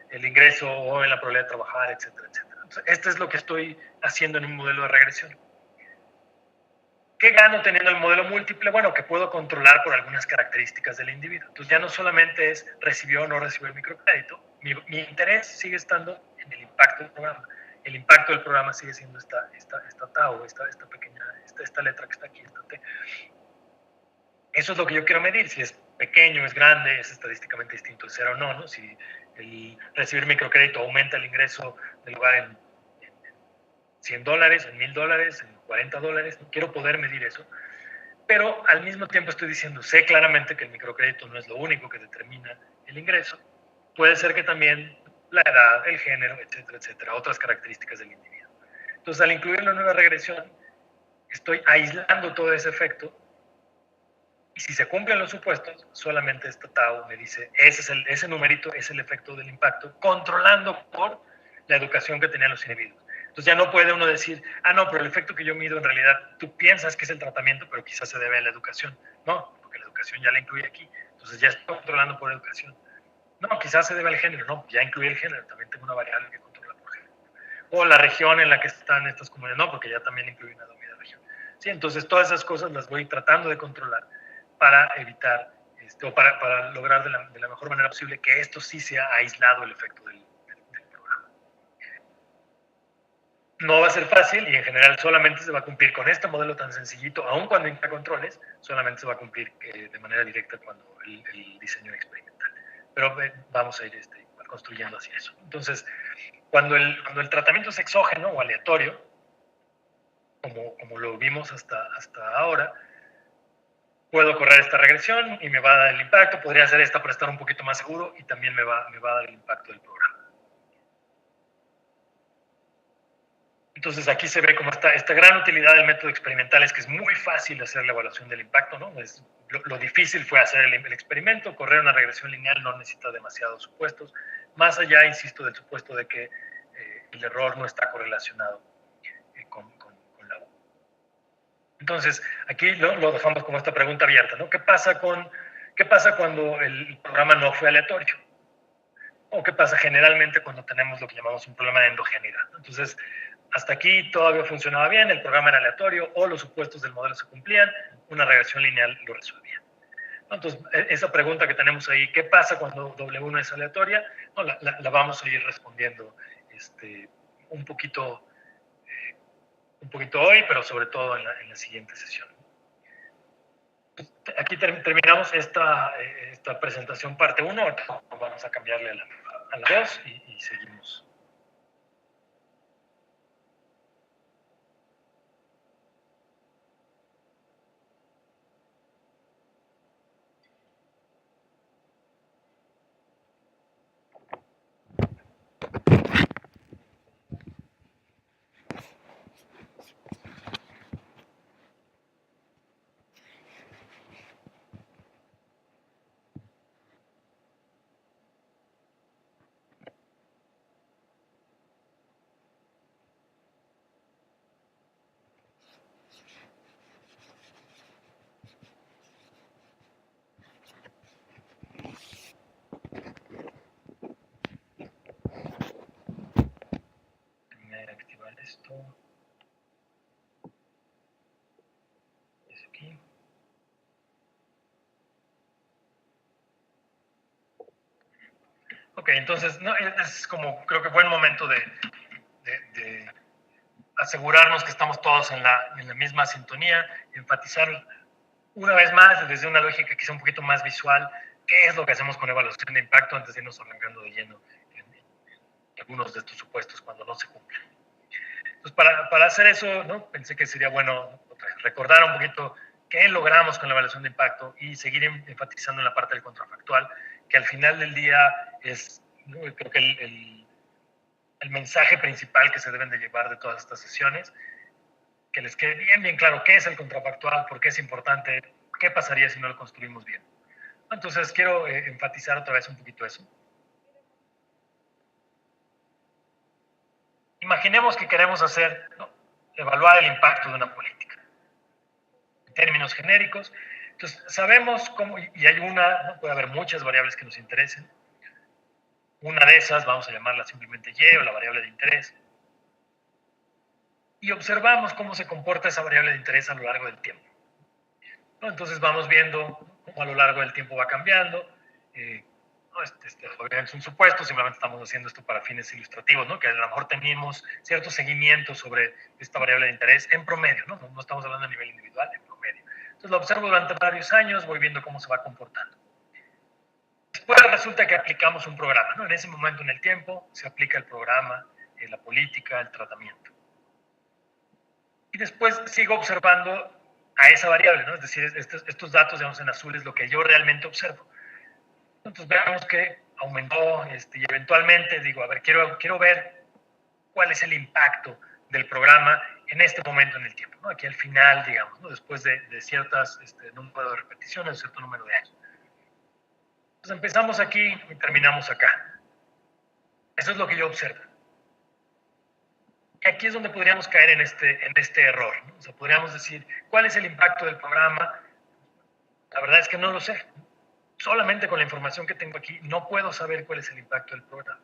el ingreso o en la probabilidad de trabajar, etcétera, etcétera. Entonces, esto es lo que estoy haciendo en un modelo de regresión. ¿Qué gano teniendo el modelo múltiple? Bueno, que puedo controlar por algunas características del individuo. Entonces ya no solamente es recibió o no recibió el microcrédito, mi interés sigue estando en el impacto del programa. El impacto del programa sigue siendo esta tau, esta pequeña, esta letra que está aquí, esta T. Eso es lo que yo quiero medir, si es pequeño, es grande, es estadísticamente distinto de cero o no, ¿no? Si el recibir microcrédito aumenta el ingreso del lugar en $100, en $1,000, en $40, quiero poder medir eso, pero al mismo tiempo estoy diciendo, sé claramente que el microcrédito no es lo único que determina el ingreso, puede ser que también la edad, el género, etcétera, etcétera, otras características del individuo. Entonces, al incluirlo en una regresión, estoy aislando todo ese efecto, y si se cumplen los supuestos, solamente esta tau me dice, ese numerito es el efecto del impacto, controlando por la educación que tenían los individuos. Entonces ya no puede uno decir, no, pero el efecto que yo mido en realidad, tú piensas que es el tratamiento, pero quizás se debe a la educación. No, porque la educación ya la incluye aquí. Entonces ya estoy controlando por educación. No, quizás se debe al género. No, ya incluye el género. También tengo una variable que controla por género. O la región en la que están estas comunidades. No, porque ya también incluye una dominada región. Sí, entonces todas esas cosas las voy tratando de controlar para evitar, o para lograr de la mejor manera posible que esto sí sea aislado el efecto del programa. No va a ser fácil y en general solamente se va a cumplir con este modelo tan sencillito, aun cuando incluya controles, solamente se va a cumplir de manera directa cuando el diseño experimental. Pero vamos a ir construyendo hacia eso. Entonces, cuando el tratamiento es exógeno o aleatorio, como lo vimos hasta ahora, puedo correr esta regresión y me va a dar el impacto. Podría hacer esta para estar un poquito más seguro y también me va a dar el impacto del programa. Entonces aquí se ve como esta gran utilidad del método experimental es que es muy fácil hacer la evaluación del impacto, ¿no? Lo difícil fue hacer el experimento, correr una regresión lineal no necesita demasiados supuestos, más allá, insisto, del supuesto de que el error no está correlacionado con la U. Entonces, aquí lo dejamos como esta pregunta abierta, ¿no? ¿Qué pasa cuando el programa no fue aleatorio? ¿O qué pasa generalmente cuando tenemos lo que llamamos un problema de endogeneidad? Entonces, hasta aquí todavía funcionaba bien, el programa era aleatorio o los supuestos del modelo se cumplían, una regresión lineal lo resolvía. Entonces, esa pregunta que tenemos ahí, ¿qué pasa cuando W1 es aleatoria? No, la vamos a ir respondiendo un poquito hoy, pero sobre todo en la siguiente sesión. Aquí terminamos esta presentación parte 1, vamos a cambiarle a la 2 y seguimos. Activar esto. Es aquí. Ok, entonces es como creo que buen momento de asegurarnos que estamos todos en la misma sintonía, enfatizar Una vez más, desde una lógica quizá un poquito más visual, ¿qué es lo que hacemos con evaluación de impacto antes de irnos arrancando de lleno en algunos de estos supuestos cuando no se cumplen? Entonces, para hacer eso, ¿no? Pensé que sería bueno recordar un poquito qué logramos con la evaluación de impacto y seguir enfatizando en la parte del contrafactual, que al final del día es, ¿no? Creo que el mensaje principal que se deben de llevar de todas estas sesiones, que les quede bien, bien claro qué es el contrafactual, por qué es importante, qué pasaría si no lo construimos bien. Entonces, quiero enfatizar otra vez un poquito eso. Imaginemos que queremos hacer, ¿no? Evaluar el impacto de una política. En términos genéricos, entonces sabemos cómo, y hay una, ¿no? Puede haber muchas variables que nos interesen. Una de esas, vamos a llamarla simplemente Y o la variable de interés. Y observamos cómo se comporta esa variable de interés a lo largo del tiempo, ¿no? Entonces vamos viendo cómo a lo largo del tiempo va cambiando. No, obviamente es un supuesto, simplemente estamos haciendo esto para fines ilustrativos, ¿no? Que a lo mejor tenemos cierto seguimiento sobre esta variable de interés en promedio, ¿no? No estamos hablando a nivel individual, en promedio. Entonces lo observo durante varios años, voy viendo cómo se va comportando. Después resulta que aplicamos un programa, ¿no? En ese momento en el tiempo se aplica el programa, la política, el tratamiento. Y después sigo observando a esa variable, ¿no? Es decir, estos datos, digamos, en azul es lo que yo realmente observo. Entonces vemos que aumentó y eventualmente digo, a ver, quiero ver cuál es el impacto del programa en este momento en el tiempo, ¿no? Aquí al final, digamos, ¿no? Después de ciertas número de repeticiones, cierto número de años. Entonces empezamos aquí y terminamos acá. Eso es lo que yo observo. Aquí es donde podríamos caer en este error, ¿no? O sea, podríamos decir, ¿cuál es el impacto del programa? La verdad es que no lo sé. Solamente con la información que tengo aquí no puedo saber cuál es el impacto del programa.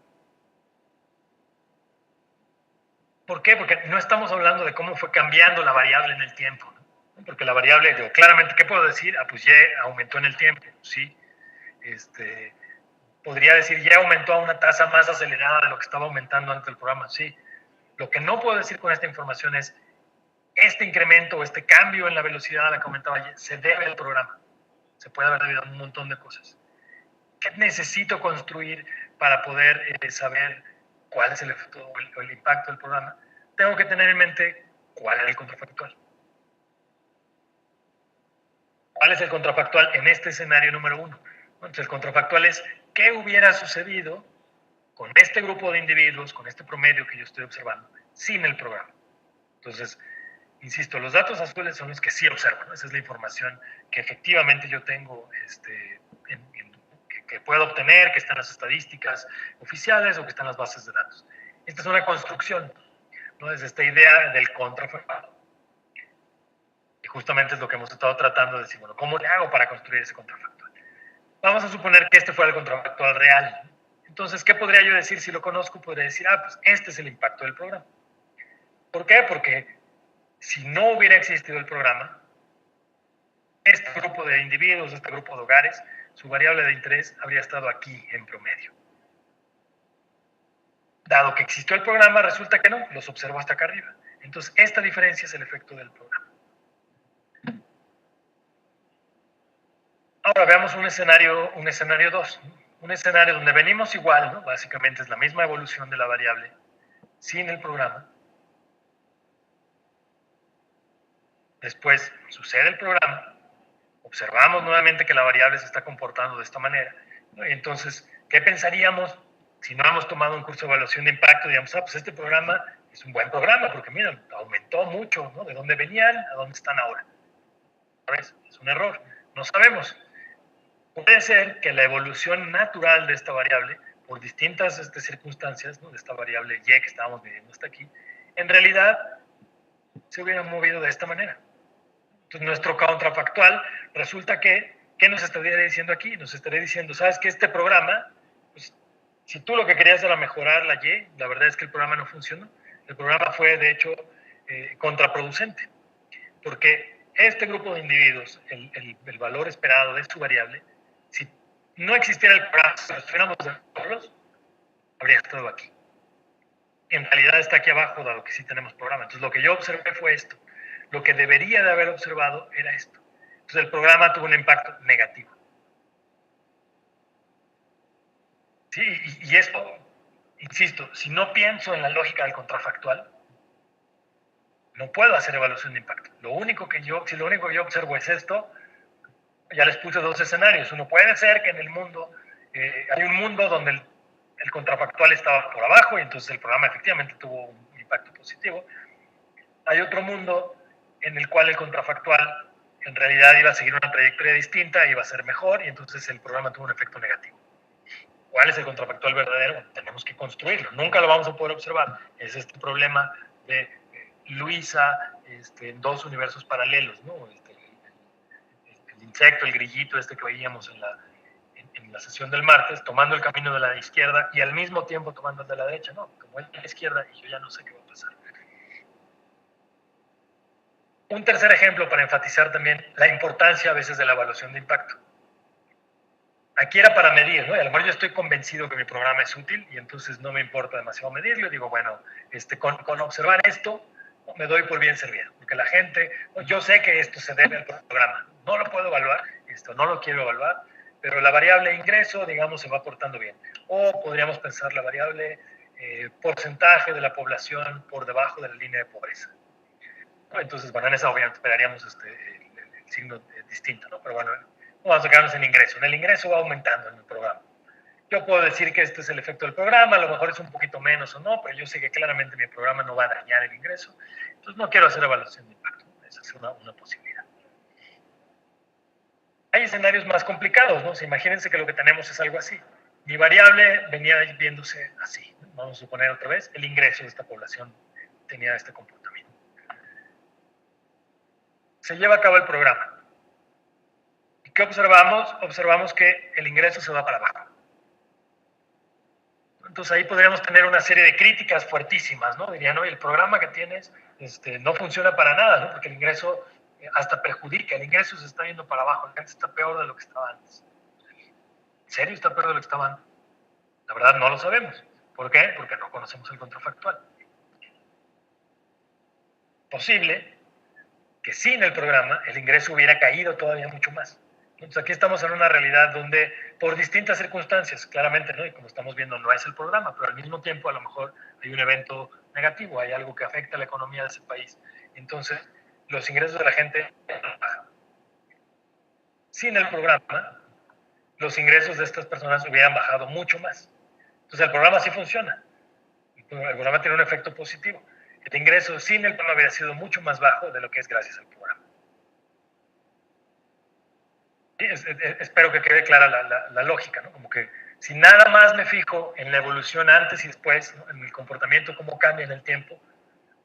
¿Por qué? Porque no estamos hablando de cómo fue cambiando la variable en el tiempo, ¿no? Porque la variable, digo, claramente, ¿qué puedo decir? Ah, pues Y aumentó en el tiempo, sí. Podría decir, Y aumentó a una tasa más acelerada de lo que estaba aumentando antes del programa, sí. Lo que no puedo decir con esta información es, este incremento o este cambio en la velocidad a la que aumentaba Y se debe al programa. Se puede haber debido a un montón de cosas. ¿Qué necesito construir para poder saber cuál es el efecto o el impacto del programa? Tengo que tener en mente cuál es el contrafactual. ¿Cuál es el contrafactual en este escenario número 1? Entonces, el contrafactual es qué hubiera sucedido con este grupo de individuos, con este promedio que yo estoy observando, sin el programa. Entonces, insisto, los datos azules son los que sí observo, ¿no? Esa es la información que efectivamente yo tengo que puedo obtener, que están en las estadísticas oficiales o que están en las bases de datos. Esta es una construcción, ¿no? Es esta idea del contrafactual. Y justamente es lo que hemos estado tratando de decir, bueno, ¿cómo le hago para construir ese contrafactual? Vamos a suponer que este fuera el contrafactual real. Entonces, ¿qué podría yo decir si lo conozco? Podría decir, pues este es el impacto del programa. ¿Por qué? Porque si no hubiera existido el programa, este grupo de individuos, este grupo de hogares, su variable de interés habría estado aquí en promedio. Dado que existió el programa, resulta que no, los observo hasta acá arriba. Entonces, esta diferencia es el efecto del programa. Ahora veamos un escenario 2. Un escenario donde venimos igual, ¿no? Básicamente es la misma evolución de la variable sin el programa. Después sucede el programa, observamos nuevamente que la variable se está comportando de esta manera, ¿no? Y entonces, ¿qué pensaríamos si no hemos tomado un curso de evaluación de impacto? Digamos, pues este programa es un buen programa porque, miren, aumentó mucho, ¿no? De dónde venían a dónde están ahora. ¿Sabes? Es un error, no sabemos. Puede ser que la evolución natural de esta variable, por distintas circunstancias, ¿no? De esta variable Y que estábamos midiendo hasta aquí, en realidad se hubiera movido de esta manera. Entonces, nuestro contrafactual resulta que, ¿qué nos estaría diciendo aquí? Nos estaría diciendo, ¿sabes qué? Este programa, pues, si tú lo que querías era mejorar la Y, la verdad es que el programa no funcionó. El programa fue, de hecho, contraproducente, porque este grupo de individuos, el valor esperado de su variable, si no existiera el programa, si nos fuéramos de nosotros, habría estado aquí. En realidad está aquí abajo, dado que sí tenemos programa. Entonces, lo que yo observé fue esto. Lo que debería de haber observado era esto. Entonces el programa tuvo un impacto negativo. Sí, y esto, insisto, si no pienso en la lógica del contrafactual, no puedo hacer evaluación de impacto. Si lo único que yo observo es esto, ya les puse dos escenarios. Uno puede ser que en el mundo, hay un mundo donde el contrafactual estaba por abajo y entonces el programa efectivamente tuvo un impacto positivo. Hay otro mundo en el cual el contrafactual en realidad iba a seguir una trayectoria distinta, iba a ser mejor y entonces el programa tuvo un efecto negativo. ¿Cuál es el contrafactual verdadero? Tenemos que construirlo. Nunca lo vamos a poder observar. Es este problema de Luisa en dos universos paralelos, ¿no? El insecto, el grillito que veíamos en la sesión del martes, tomando el camino de la izquierda y al mismo tiempo tomando el de la derecha. No, como él de la izquierda y yo ya no sé qué va a pasar. Un tercer ejemplo para enfatizar también la importancia a veces de la evaluación de impacto. Aquí era para medir, ¿no? Y a lo mejor yo estoy convencido que mi programa es útil y entonces no me importa demasiado medirlo. Digo, bueno, con observar esto me doy por bien servido, porque la gente, yo sé que esto se debe al programa, no lo puedo evaluar, no lo quiero evaluar, pero la variable ingreso, digamos, se va portando bien. O podríamos pensar la variable porcentaje de la población por debajo de la línea de pobreza. Entonces, bueno, en esa obviamente esperaríamos el signo distinto, ¿no? Pero bueno, vamos a quedarnos en ingreso. En el ingreso va aumentando en el programa. Yo puedo decir que este es el efecto del programa, a lo mejor es un poquito menos o no, pero yo sé que claramente mi programa no va a dañar el ingreso. Entonces no quiero hacer evaluación de impacto. Esa es una posibilidad. Hay escenarios más complicados, ¿no? Imagínense que lo que tenemos es algo así. Mi variable venía viéndose así. Vamos a suponer otra vez, el ingreso de esta población tenía este comportamiento. Se lleva a cabo el programa. ¿Y qué observamos? Observamos que el ingreso se va para abajo. Entonces ahí podríamos tener una serie de críticas fuertísimas, ¿no? Dirían, oye, el programa que tienes no funciona para nada, ¿no? Porque el ingreso hasta perjudica, el ingreso se está yendo para abajo, la gente está peor de lo que estaba antes. ¿En serio está peor de lo que estaba antes? La verdad no lo sabemos. ¿Por qué? Porque no conocemos el contrafactual. Posible que sin el programa el ingreso hubiera caído todavía mucho más. Entonces aquí estamos en una realidad donde por distintas circunstancias, claramente, ¿no? Y como estamos viendo, no es el programa, pero al mismo tiempo a lo mejor hay un evento negativo, hay algo que afecta a la economía de ese país. Entonces, los ingresos de la gente bajan. Sin el programa, los ingresos de estas personas hubieran bajado mucho más. Entonces, el programa sí funciona. El programa tiene un efecto positivo. El ingreso sin el programa hubiera sido mucho más bajo de lo que es gracias al programa. Espero que quede clara la lógica, ¿no? Como que si nada más me fijo en la evolución antes y después, ¿no? En el comportamiento, cómo cambia en el tiempo,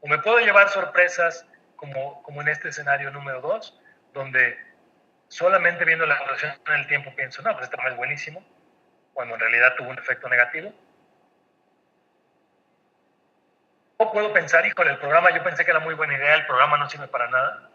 o me puedo llevar sorpresas como en este escenario número 2, donde solamente viendo la evolución en el tiempo pienso, no, pues este programa es buenísimo, cuando en realidad tuvo un efecto negativo. O puedo pensar, híjole, el programa, yo pensé que era muy buena idea, el programa no sirve para nada,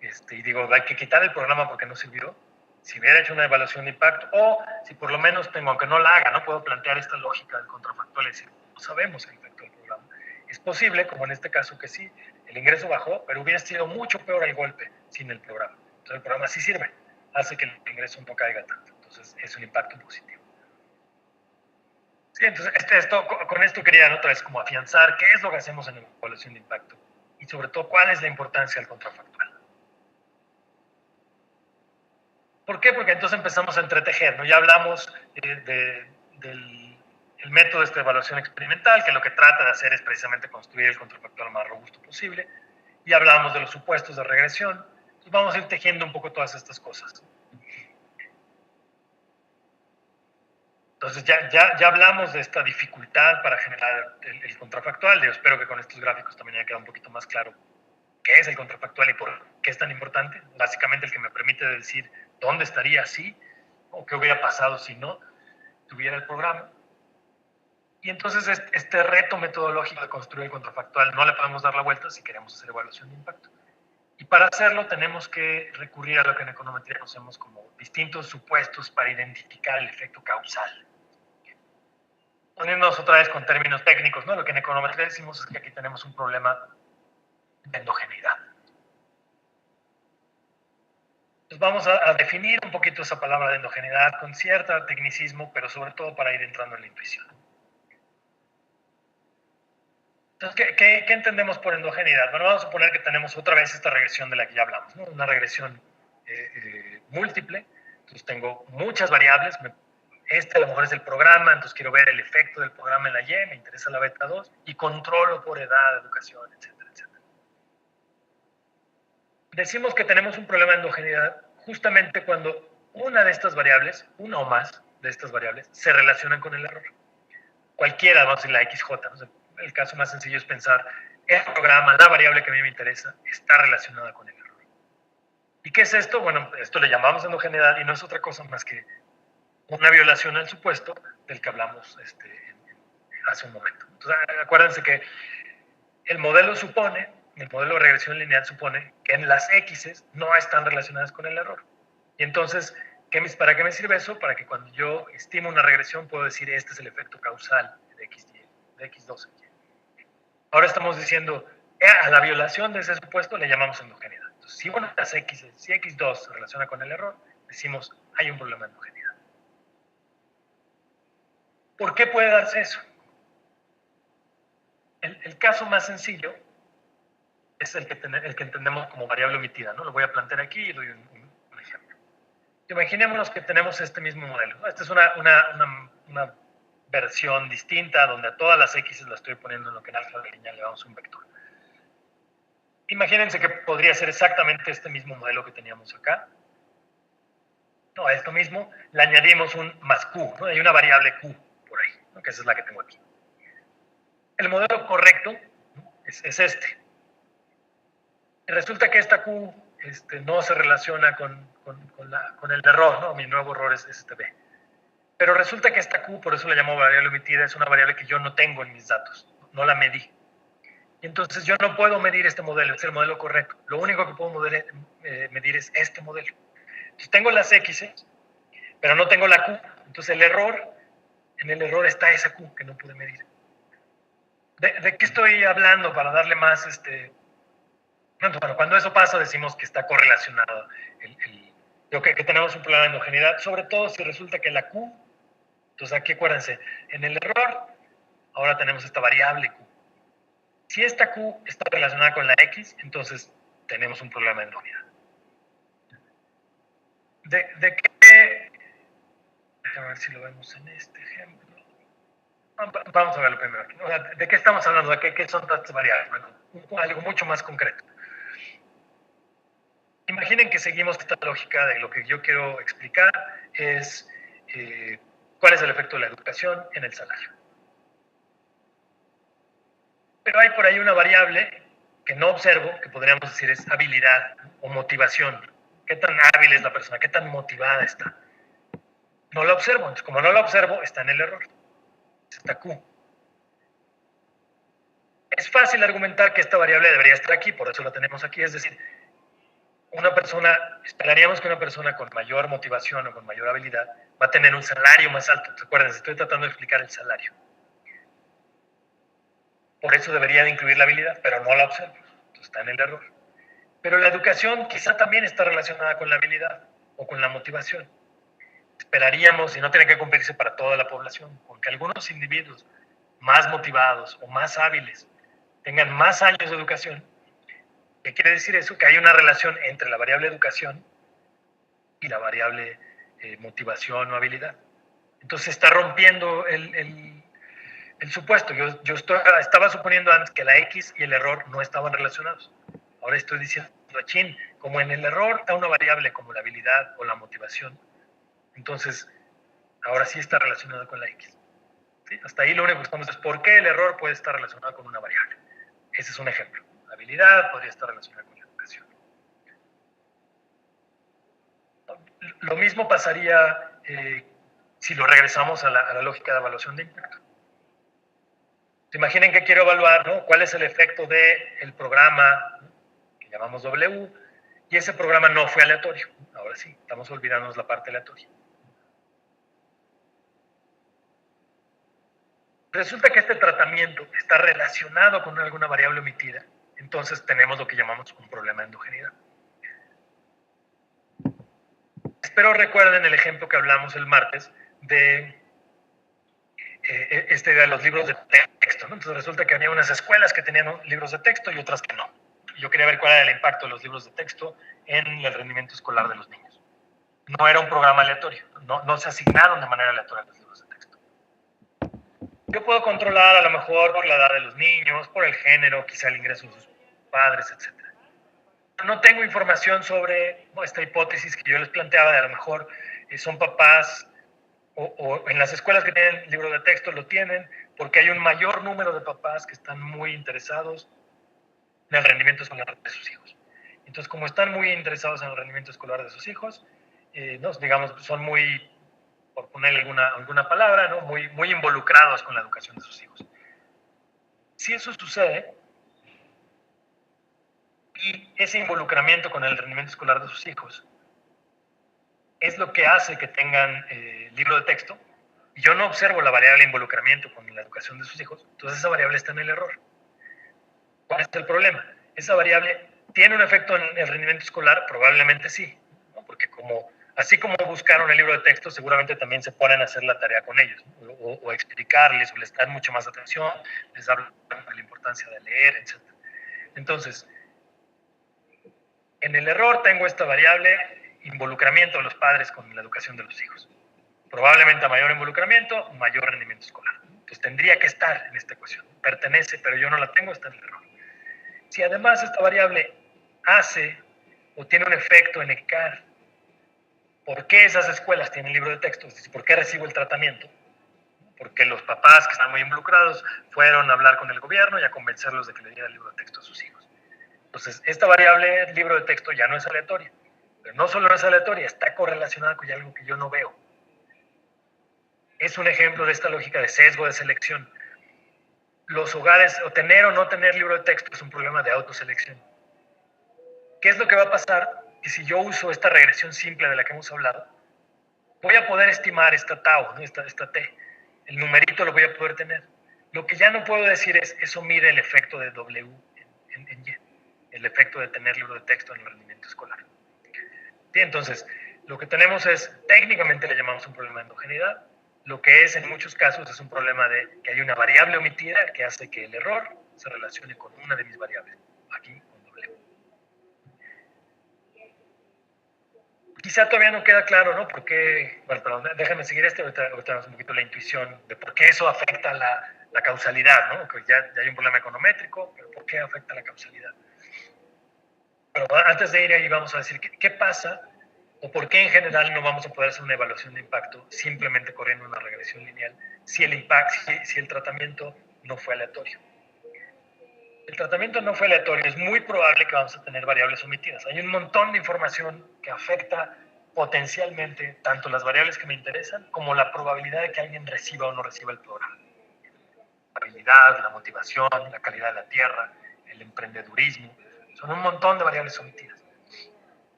y digo, hay que quitar el programa porque no sirvió. Si hubiera hecho una evaluación de impacto, o si por lo menos tengo, aunque no la haga, no puedo plantear esta lógica del contrafactual y decir, no sabemos el efecto del programa. Es posible, como en este caso, que sí, el ingreso bajó, pero hubiera sido mucho peor el golpe sin el programa. Entonces el programa sí sirve, hace que el ingreso no caiga tanto. Entonces es un impacto positivo. Sí, entonces con esto quería otra vez como afianzar qué es lo que hacemos en la evaluación de impacto y sobre todo cuál es la importancia del contrafactual. ¿Por qué? Porque entonces empezamos a entretejer, ¿no? Ya hablamos del método de evaluación experimental, que lo que trata de hacer es precisamente construir el contrafactual más robusto posible. Y hablamos de los supuestos de regresión. Entonces vamos a ir tejiendo un poco todas estas cosas. Entonces ya hablamos de esta dificultad para generar el contrafactual. Yo espero que con estos gráficos también haya quedado un poquito más claro qué es el contrafactual y por qué es tan importante. Básicamente el que me permite decir dónde estaría si o qué hubiera pasado si no tuviera el programa. Y entonces este reto metodológico de construir el contrafactual no le podemos dar la vuelta si queremos hacer evaluación de impacto. Y para hacerlo tenemos que recurrir a lo que en econometría conocemos como distintos supuestos para identificar el efecto causal. Poniéndonos otra vez con términos técnicos, ¿no? Lo que en econometría decimos es que aquí tenemos un problema de endogeneidad. Entonces vamos a definir un poquito esa palabra de endogeneidad con cierto tecnicismo, pero sobre todo para ir entrando en la intuición. Entonces, ¿qué entendemos por endogeneidad? Bueno, vamos a suponer que tenemos otra vez esta regresión de la que ya hablamos, ¿no? Una regresión múltiple. Entonces tengo muchas variables. Este a lo mejor es el programa, entonces quiero ver el efecto del programa en la Y, me interesa la beta 2, y controlo por edad, educación, etcétera, etcétera. Decimos que tenemos un problema de endogeneidad justamente cuando una de estas variables, una o más de estas variables, se relacionan con el error. Cualquiera, vamos a decir la XJ. ¿No? El caso más sencillo es pensar, el programa, la variable que a mí me interesa, está relacionada con el error. ¿Y qué es esto? Bueno, esto le llamamos endogeneidad y no es otra cosa más que una violación al supuesto del que hablamos hace un momento. Entonces, acuérdense que el modelo de regresión lineal supone que en las X no están relacionadas con el error. Y entonces, ¿para qué me sirve eso? Para que cuando yo estimo una regresión puedo decir este es el efecto causal de X2 en Y. Ahora estamos diciendo, a la violación de ese supuesto le llamamos endogeneidad. Entonces, si una de las X, si X2 se relaciona con el error, decimos hay un problema de endogeneidad. ¿Por qué puede darse eso? El caso más sencillo es el que entendemos como variable omitida, ¿no? Lo voy a plantear aquí y doy un ejemplo. Imaginémonos que tenemos este mismo modelo, ¿no? Esta es una versión distinta donde a todas las X las estoy poniendo en lo que en álgebra lineal le damos un vector. Imagínense que podría ser exactamente este mismo modelo que teníamos acá. No, a esto mismo le añadimos un más Q, ¿no? Hay una variable Q por ahí, ¿no? Que esa es la que tengo aquí. El modelo correcto, ¿no? es este. Resulta que esta Q no se relaciona con el error, ¿no? Mi nuevo error es este B. Pero resulta que esta Q, por eso la llamo variable omitida, es una variable que yo no tengo en mis datos, no la medí. Y entonces yo no puedo medir este modelo, es el modelo correcto. Lo único que puedo medir es este modelo. Entonces tengo las X, pero no tengo la Q. Entonces en el error está esa Q que no pude medir. ¿De qué estoy hablando para darle más bueno, cuando eso pasa decimos que está correlacionado que tenemos un problema de endogeneidad, sobre todo si resulta que la Q, entonces aquí acuérdense, en el error ahora tenemos esta variable Q. Si esta Q está relacionada con la X, entonces tenemos un problema de endogeneidad. ¿De qué? Déjame ver si lo vemos en este ejemplo. Vamos a verlo primero aquí. ¿De qué estamos hablando? ¿De qué son estas variables? Bueno, algo mucho más concreto. Imaginen que seguimos esta lógica de lo que yo quiero explicar es cuál es el efecto de la educación en el salario. Pero hay por ahí una variable que no observo, que podríamos decir es habilidad o motivación. ¿Qué tan hábil es la persona? ¿Qué tan motivada está? No la observo. Entonces, como no la observo, está en el error. Está Q. Es fácil argumentar que esta variable debería estar aquí, por eso la tenemos aquí. Es decir, esperaríamos que una persona con mayor motivación o con mayor habilidad va a tener un salario más alto. Recuerden, estoy tratando de explicar el salario. Por eso debería de incluir la habilidad, pero no la observo. Entonces está en el error. Pero la educación quizá también está relacionada con la habilidad o con la motivación. Esperaríamos, y no tiene que cumplirse para toda la población, con que algunos individuos más motivados o más hábiles tengan más años de educación. ¿Qué quiere decir eso? Que hay una relación entre la variable educación y la variable motivación o habilidad. Entonces está rompiendo el supuesto. Yo estaba suponiendo antes que la X y el error no estaban relacionados. Ahora estoy diciendo, chin, como en el error está una variable como la habilidad o la motivación, entonces ahora sí está relacionado con la X. ¿Sí? Hasta ahí lo único que estamos es por qué el error puede estar relacionado con una variable. Ese es un ejemplo. La habilidad podría estar relacionada con la educación. Lo mismo pasaría si lo regresamos a la lógica de evaluación de impacto. Imaginen que quiero evaluar, ¿no? Cuál es el efecto del programa, ¿no? Que llamamos W, y ese programa no fue aleatorio. Ahora sí, estamos olvidándonos la parte aleatoria. Resulta que este tratamiento está relacionado con alguna variable omitida, entonces tenemos lo que llamamos un problema de endogeneidad. Espero recuerden el ejemplo que hablamos el martes de esta idea de los libros de texto, ¿no? Entonces resulta que había unas escuelas que tenían libros de texto y otras que no. Yo quería ver cuál era el impacto de los libros de texto en el rendimiento escolar de los niños. No era un programa aleatorio, no se asignaron de manera aleatoria los libros de texto. Yo puedo controlar a lo mejor por la edad de los niños, por el género, quizá el ingreso de sus padres, etc. No tengo información sobre esta hipótesis que yo les planteaba de a lo mejor son papás o en las escuelas que tienen libro de texto lo tienen porque hay un mayor número de papás que están muy interesados en el rendimiento escolar de sus hijos. Entonces, como están muy interesados en el rendimiento escolar de sus hijos, ¿no? Digamos, son muy, por ponerle alguna palabra, ¿no? muy involucrados con la educación de sus hijos. Si eso sucede, y ese involucramiento con el rendimiento escolar de sus hijos es lo que hace que tengan libro de texto, y yo no observo la variable involucramiento con la educación de sus hijos, entonces esa variable está en el error. ¿Cuál es el problema? ¿Esa variable tiene un efecto en el rendimiento escolar? Probablemente sí, ¿no? Porque así como buscaron el libro de texto, seguramente también se ponen a hacer la tarea con ellos, ¿no? o explicarles, o les dan mucha más atención, les hablan de la importancia de leer, etc. Entonces, en el error tengo esta variable involucramiento de los padres con la educación de los hijos. Probablemente a mayor involucramiento, mayor rendimiento escolar. Entonces tendría que estar en esta ecuación. Pertenece, pero yo no la tengo, está en el error. Si además esta variable hace o tiene un efecto en explicar por qué esas escuelas tienen libro de texto, es decir, por qué recibo el tratamiento, porque los papás que están muy involucrados fueron a hablar con el gobierno y a convencerlos de que le diera el libro de texto a sus hijos. Entonces, esta variable libro de texto ya no es aleatoria, pero no solo no es aleatoria, está correlacionada con algo que yo no veo. Es un ejemplo de esta lógica de sesgo de selección. Los hogares, o tener o no tener libro de texto, es un problema de autoselección. ¿Qué es lo que va a pasar? Que si yo uso esta regresión simple de la que hemos hablado, voy a poder estimar esta tau, ¿no? esta t. El numerito lo voy a poder tener. Lo que ya no puedo decir es, eso mide el efecto de W en Y, el efecto de tener libro de texto en el rendimiento escolar. Bien, entonces, lo que tenemos es, técnicamente le llamamos un problema de endogeneidad. Lo que es en muchos casos es un problema de que hay una variable omitida que hace que el error se relacione con una de mis variables, aquí con W. Quizá todavía no queda claro, ¿no? ¿Por qué? Bueno, perdón, déjame seguir ahorita vemos un poquito la intuición de por qué eso afecta la causalidad, ¿no? Que ya hay un problema econométrico, pero ¿por qué afecta la causalidad? Pero antes de ir ahí vamos a decir qué pasa o por qué en general no vamos a poder hacer una evaluación de impacto simplemente corriendo una regresión lineal si el tratamiento no fue aleatorio. El tratamiento no fue aleatorio, es muy probable que vamos a tener variables omitidas. Hay un montón de información que afecta potencialmente tanto las variables que me interesan como la probabilidad de que alguien reciba o no reciba el programa. La habilidad, la motivación, la calidad de la tierra, el emprendedurismo, son un montón de variables omitidas.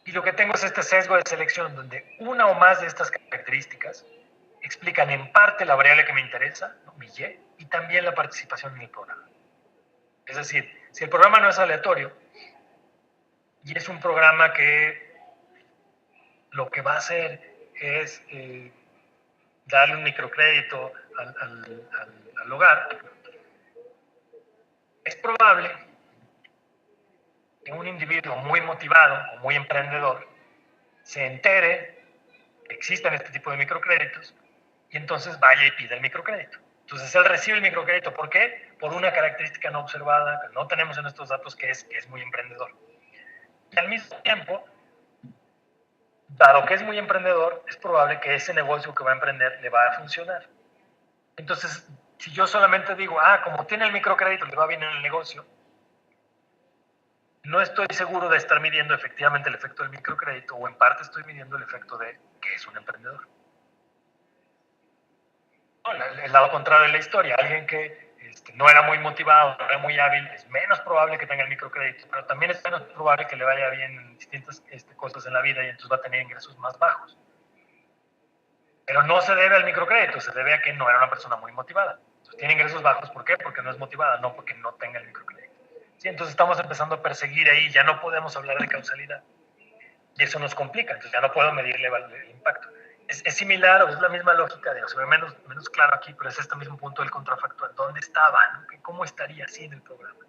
Y lo que tengo es este sesgo de selección donde una o más de estas características explican en parte la variable que me interesa, ¿no? Mi Y, y también la participación en el programa. Es decir, si el programa no es aleatorio y es un programa que lo que va a hacer es darle un microcrédito al hogar, es probable que un individuo muy motivado o muy emprendedor se entere que existen este tipo de microcréditos y entonces vaya y pida el microcrédito. Entonces él recibe el microcrédito. ¿Por qué? Por una característica no observada, que no tenemos en estos datos, que es muy emprendedor. Y al mismo tiempo, dado que es muy emprendedor, es probable que ese negocio que va a emprender le va a funcionar. Entonces, si yo solamente digo, como tiene el microcrédito, le va bien en el negocio, no estoy seguro de estar midiendo efectivamente el efecto del microcrédito, o en parte estoy midiendo el efecto de que es un emprendedor. El lado contrario de la historia, alguien que no era muy motivado, no era muy hábil, es menos probable que tenga el microcrédito, pero también es menos probable que le vaya bien en distintas cosas en la vida y entonces va a tener ingresos más bajos. Pero no se debe al microcrédito, se debe a que no era una persona muy motivada. Entonces tiene ingresos bajos, ¿por qué? Porque no es motivada, no porque no tenga el microcrédito. Sí, entonces estamos empezando a perseguir ahí, ya no podemos hablar de causalidad. y eso nos complica, entonces ya no puedo medirle el impacto. Es similar o es la misma lógica, de, o sea, menos claro aquí, pero es este mismo punto del contrafactual. ¿Dónde estaba? ¿No? ¿Cómo estaría así en el programa?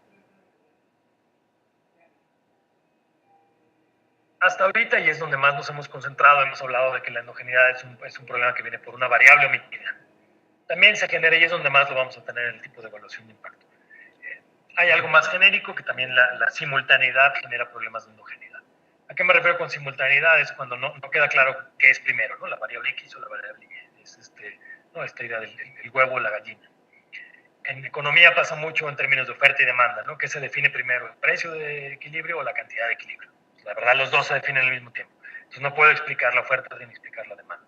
Hasta ahorita, y es donde más nos hemos concentrado, hemos hablado de que la endogeneidad es un problema que viene por una variable omitida. También se genera, y es donde más lo vamos a tener en el tipo de evaluación de impacto. Hay algo más genérico, que también la simultaneidad genera problemas de endogeneidad. ¿A qué me refiero con simultaneidad? Es cuando no queda claro qué es primero, ¿no? La variable X o la variable Y. Es esta idea del huevo o la gallina. En economía pasa mucho en términos de oferta y demanda, ¿no? ¿Qué se define primero, el precio de equilibrio o la cantidad de equilibrio? La verdad, los dos se definen al mismo tiempo. Entonces no puedo explicar la oferta sin explicar la demanda.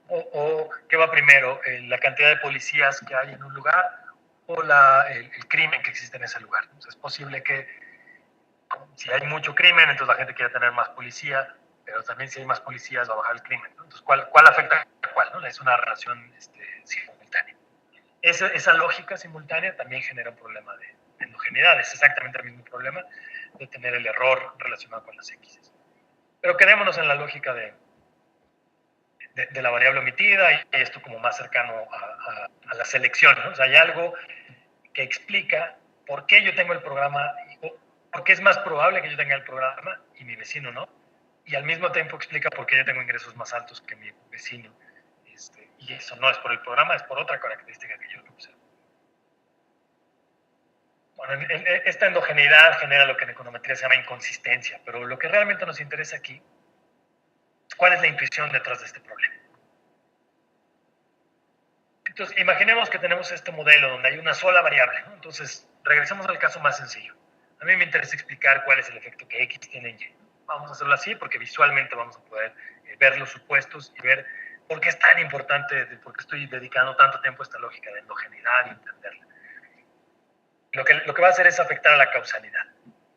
O ¿qué va primero? ¿La cantidad de policías que hay en un lugar o el crimen que existe en ese lugar? Entonces es posible que si hay mucho crimen, entonces la gente quiere tener más policía, pero también si hay más policías va a bajar el crimen, ¿no? Entonces, ¿cuál afecta a cuál? ¿No? Es una relación simultánea. Esa lógica simultánea también genera un problema de endogeneidad. Es exactamente el mismo problema de tener el error relacionado con las X. Pero quedémonos en la lógica de la variable omitida y esto como más cercano a la selección, ¿no? O sea, hay algo que explica por qué yo tengo el programa, por qué es más probable que yo tenga el programa y mi vecino no, y al mismo tiempo explica por qué yo tengo ingresos más altos que mi vecino. Y eso no es por el programa, es por otra característica que yo observo. Bueno, esta endogeneidad genera lo que en econometría se llama inconsistencia, pero lo que realmente nos interesa aquí es cuál es la intuición detrás de este problema. Entonces, imaginemos que tenemos este modelo donde hay una sola variable, ¿no? Entonces, regresemos al caso más sencillo. A mí me interesa explicar cuál es el efecto que X tiene en Y. Vamos a hacerlo así porque visualmente vamos a poder ver los supuestos y ver por qué es tan importante, por qué estoy dedicando tanto tiempo a esta lógica de endogeneidad y entenderla. Lo que va a hacer es afectar a la causalidad.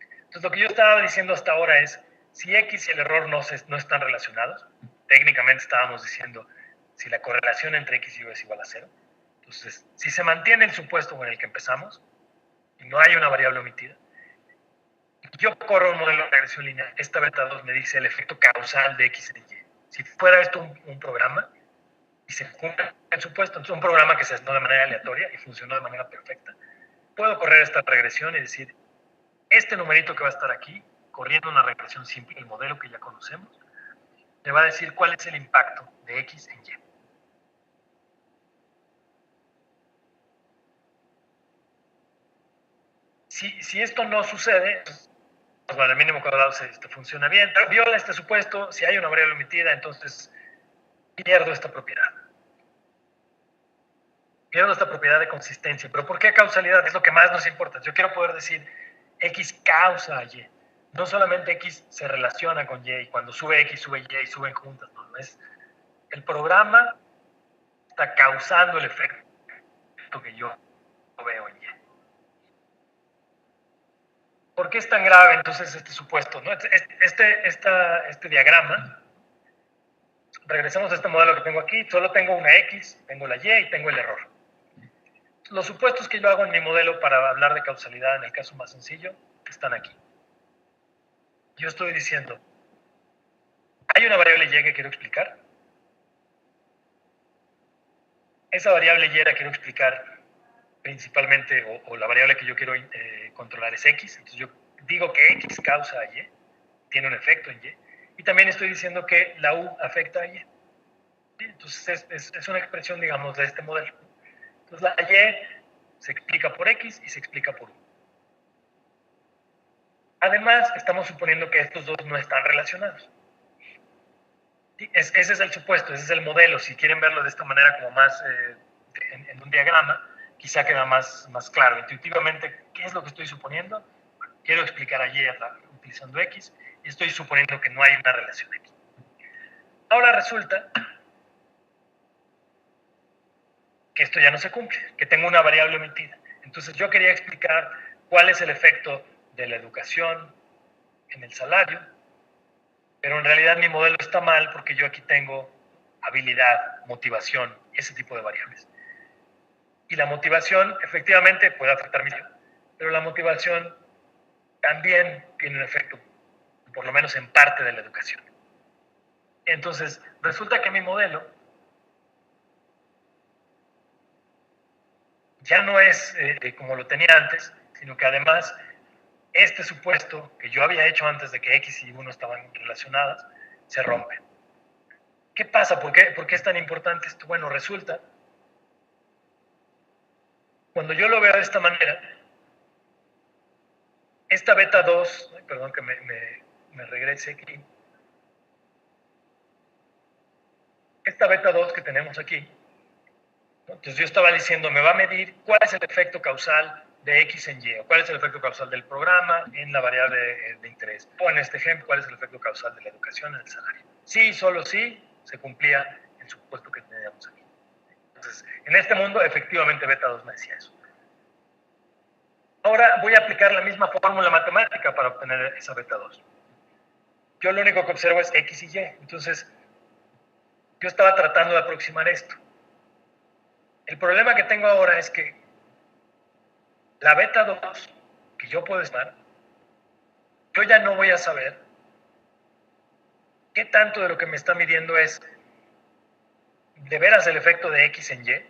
Entonces, lo que yo estaba diciendo hasta ahora es, si X y el error no están relacionados, técnicamente estábamos diciendo si la correlación entre X y Y es igual a 0. Entonces, si se mantiene el supuesto con el que empezamos y no hay una variable omitida, yo corro un modelo de regresión lineal, esta beta 2 me dice el efecto causal de X en Y. Si fuera esto un programa y se cumple el supuesto, entonces un programa que se asignó de manera aleatoria y funcionó de manera perfecta, puedo correr esta regresión y decir, este numerito que va a estar aquí, corriendo una regresión simple, el modelo que ya conocemos, me va a decir cuál es el impacto de X en Y. Si esto no sucede, pues bueno, el mínimo cuadrado funciona bien, pero viola este supuesto, si hay una variable omitida, entonces pierdo esta propiedad. Pierdo esta propiedad de consistencia. ¿Pero por qué causalidad? Es lo que más nos importa. Yo quiero poder decir X causa a Y. No solamente X se relaciona con Y y cuando sube X, sube Y y suben juntas. No, es el programa está causando el efecto que yo veo en Y. ¿Por qué es tan grave entonces este supuesto? ¿No? Este diagrama, regresamos a este modelo que tengo aquí, solo tengo una X, tengo la Y y tengo el error. Los supuestos que yo hago en mi modelo para hablar de causalidad en el caso más sencillo están aquí. Yo estoy diciendo, hay una variable Y que quiero explicar. Esa variable Y la quiero explicar principalmente, o la variable que yo quiero controlar es X. Entonces yo digo que X causa a Y, tiene un efecto en Y. Y también estoy diciendo que la U afecta a Y. Entonces es una expresión, digamos, de este modelo. Entonces la Y se explica por X y se explica por U. Además, estamos suponiendo que estos dos no están relacionados. Ese es el supuesto, ese es el modelo. Si quieren verlo de esta manera como más en un diagrama, quizá queda más claro. Intuitivamente, ¿qué es lo que estoy suponiendo? Bueno, quiero explicar a Y utilizando X y estoy suponiendo que no hay una relación X. Ahora resulta que esto ya no se cumple, que tengo una variable omitida. Entonces yo quería explicar cuál es el efecto de la educación en el salario, pero en realidad mi modelo está mal porque yo aquí tengo habilidad, motivación, ese tipo de variables. Y la motivación efectivamente puede afectar mi vida, pero la motivación también tiene un efecto por lo menos en parte de la educación. Entonces, resulta que mi modelo ya no es como lo tenía antes, sino que además este supuesto que yo había hecho antes de que X y Y estaban relacionadas, se rompe. ¿Qué pasa? ¿Por qué es tan importante esto? Bueno, resulta, cuando yo lo veo de esta manera, esta beta 2, perdón que me regrese aquí, esta beta 2 que tenemos aquí, ¿no? Entonces yo estaba diciendo, me va a medir cuál es el efecto causal de X en Y, o cuál es el efecto causal del programa en la variable de interés. O en este ejemplo, cuál es el efecto causal de la educación en el salario. Sí, solo sí, se cumplía el supuesto que teníamos aquí. Entonces, en este mundo, efectivamente, beta 2 me decía eso. Ahora voy a aplicar la misma fórmula matemática para obtener esa beta 2. Yo lo único que observo es X y Y. Entonces, yo estaba tratando de aproximar esto. El problema que tengo ahora es que la beta 2 que yo puedo estimar, yo ya no voy a saber qué tanto de lo que me está midiendo es de veras el efecto de X en Y,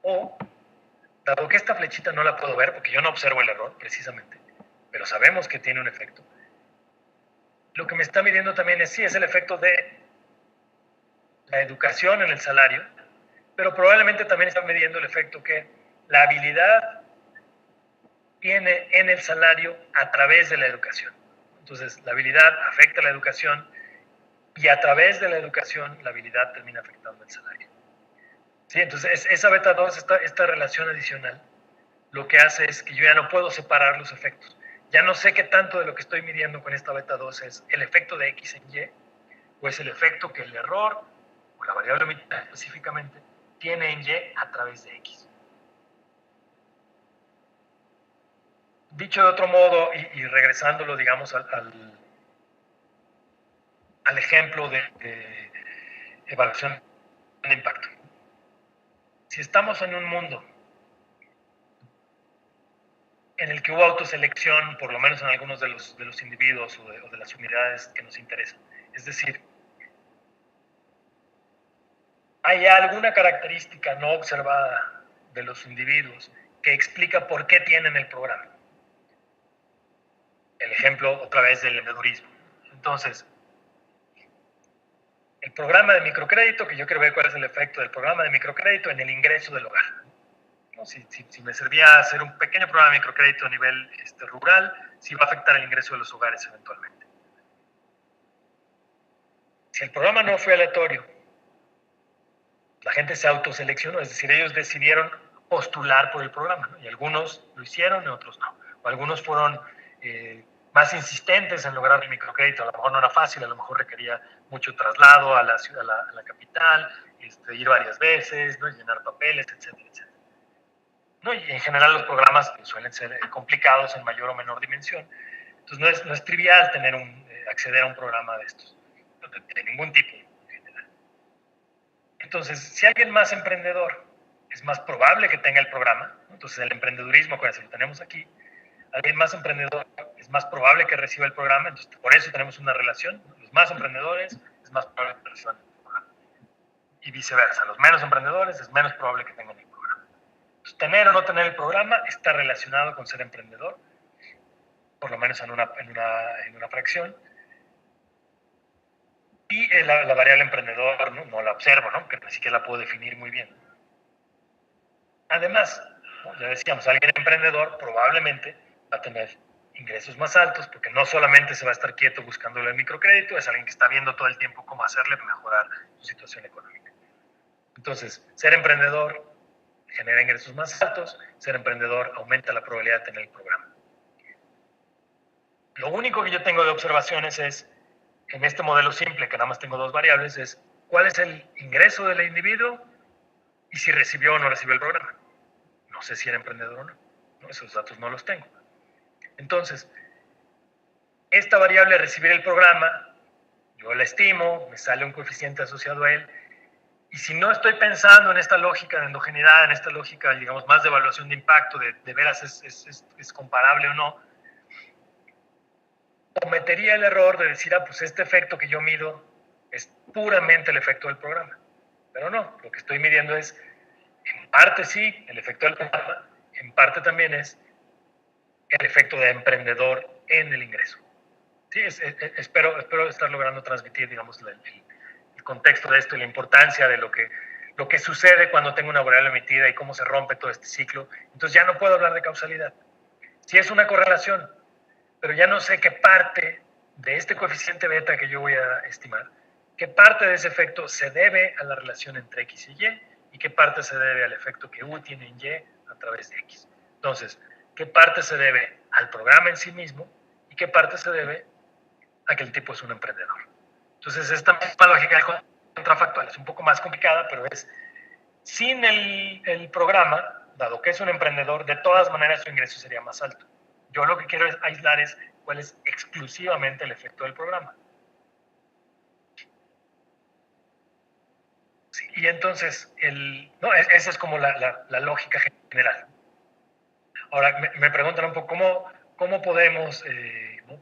o, dado que esta flechita no la puedo ver, porque yo no observo el error precisamente, pero sabemos que tiene un efecto, lo que me está midiendo también es sí, es el efecto de la educación en el salario, pero probablemente también está midiendo el efecto que la habilidad tiene en el salario a través de la educación. Entonces, la habilidad afecta a la educación y a través de la educación la habilidad termina afectando el salario. ¿Sí? Entonces, esa beta 2, esta relación adicional, lo que hace es que yo ya no puedo separar los efectos. Ya no sé qué tanto de lo que estoy midiendo con esta beta 2 es el efecto de X en Y, o es el efecto que el error, o la variable mitad específicamente, tiene en Y a través de X. Dicho de otro modo, y regresándolo, digamos, al ejemplo de evaluación de impacto. Si estamos en un mundo en el que hubo autoselección, por lo menos en algunos de los individuos o de las unidades que nos interesan, es decir, hay alguna característica no observada de los individuos que explica por qué tienen el programa. El ejemplo, otra vez, del emprendedurismo. Entonces, el programa de microcrédito, que yo quiero ver cuál es el efecto del programa de microcrédito en el ingreso del hogar. ¿No? Si me servía hacer un pequeño programa de microcrédito a nivel rural, sí va a afectar el ingreso de los hogares eventualmente. Si el programa no fue aleatorio, la gente se autoseleccionó, es decir, ellos decidieron postular por el programa, ¿no? Y algunos lo hicieron y otros no. O algunos fueron más insistentes en lograr el microcrédito, a lo mejor no era fácil, a lo mejor requería mucho traslado a la ciudad, a la capital, ir varias veces, ¿no? Llenar papeles, etcétera, etcétera. ¿No? Y en general los programas suelen ser complicados en mayor o menor dimensión. Entonces no es trivial acceder a un programa de estos, de ningún tipo en general. Entonces, si alguien más emprendedor, es más probable que tenga el programa. Entonces el emprendedurismo, acuérdense, lo tenemos aquí. Alguien más emprendedor es más probable que reciba el programa. Entonces, por eso tenemos una relación. Los más emprendedores es más probable que reciban el programa. Y viceversa, los menos emprendedores es menos probable que tengan el programa. Entonces, tener o no tener el programa está relacionado con ser emprendedor, por lo menos en una fracción. Y la variable emprendedor no la observo, ¿no? Que ni siquiera la puedo definir muy bien. Además, ¿no? Ya decíamos, alguien emprendedor probablemente va a tener ingresos más altos, porque no solamente se va a estar quieto buscándole el microcrédito, es alguien que está viendo todo el tiempo cómo hacerle para mejorar su situación económica. Entonces, ser emprendedor genera ingresos más altos, ser emprendedor aumenta la probabilidad de tener el programa. Lo único que yo tengo de observaciones es, en este modelo simple, que nada más tengo dos variables, es cuál es el ingreso del individuo y si recibió o no recibió el programa. No sé si era emprendedor o no. Esos datos no los tengo. Entonces, esta variable recibir el programa, yo la estimo, me sale un coeficiente asociado a él, y si no estoy pensando en esta lógica de endogeneidad, en esta lógica, digamos, más de evaluación de impacto, de veras es comparable o no, cometería el error de decir, pues este efecto que yo mido es puramente el efecto del programa. Pero no, lo que estoy midiendo es, en parte sí, el efecto del programa, en parte también es el efecto de emprendedor en el ingreso. Sí, espero estar logrando transmitir, digamos, el contexto de esto y la importancia de lo que sucede cuando tengo una variable emitida y cómo se rompe todo este ciclo. Entonces ya no puedo hablar de causalidad. Sí es una correlación, pero ya no sé qué parte de este coeficiente beta que yo voy a estimar, qué parte de ese efecto se debe a la relación entre X y Y qué parte se debe al efecto que U tiene en Y a través de X. Entonces, qué parte se debe al programa en sí mismo y qué parte se debe a que el tipo es un emprendedor. Entonces, esta misma lógica del contrafactual es un poco más complicada, pero es sin el programa, dado que es un emprendedor, de todas maneras su ingreso sería más alto. Yo lo que quiero es aislar es cuál es exclusivamente el efecto del programa. Sí, y entonces, esa es como la lógica general. Ahora, me preguntan un poco cómo podemos ¿no?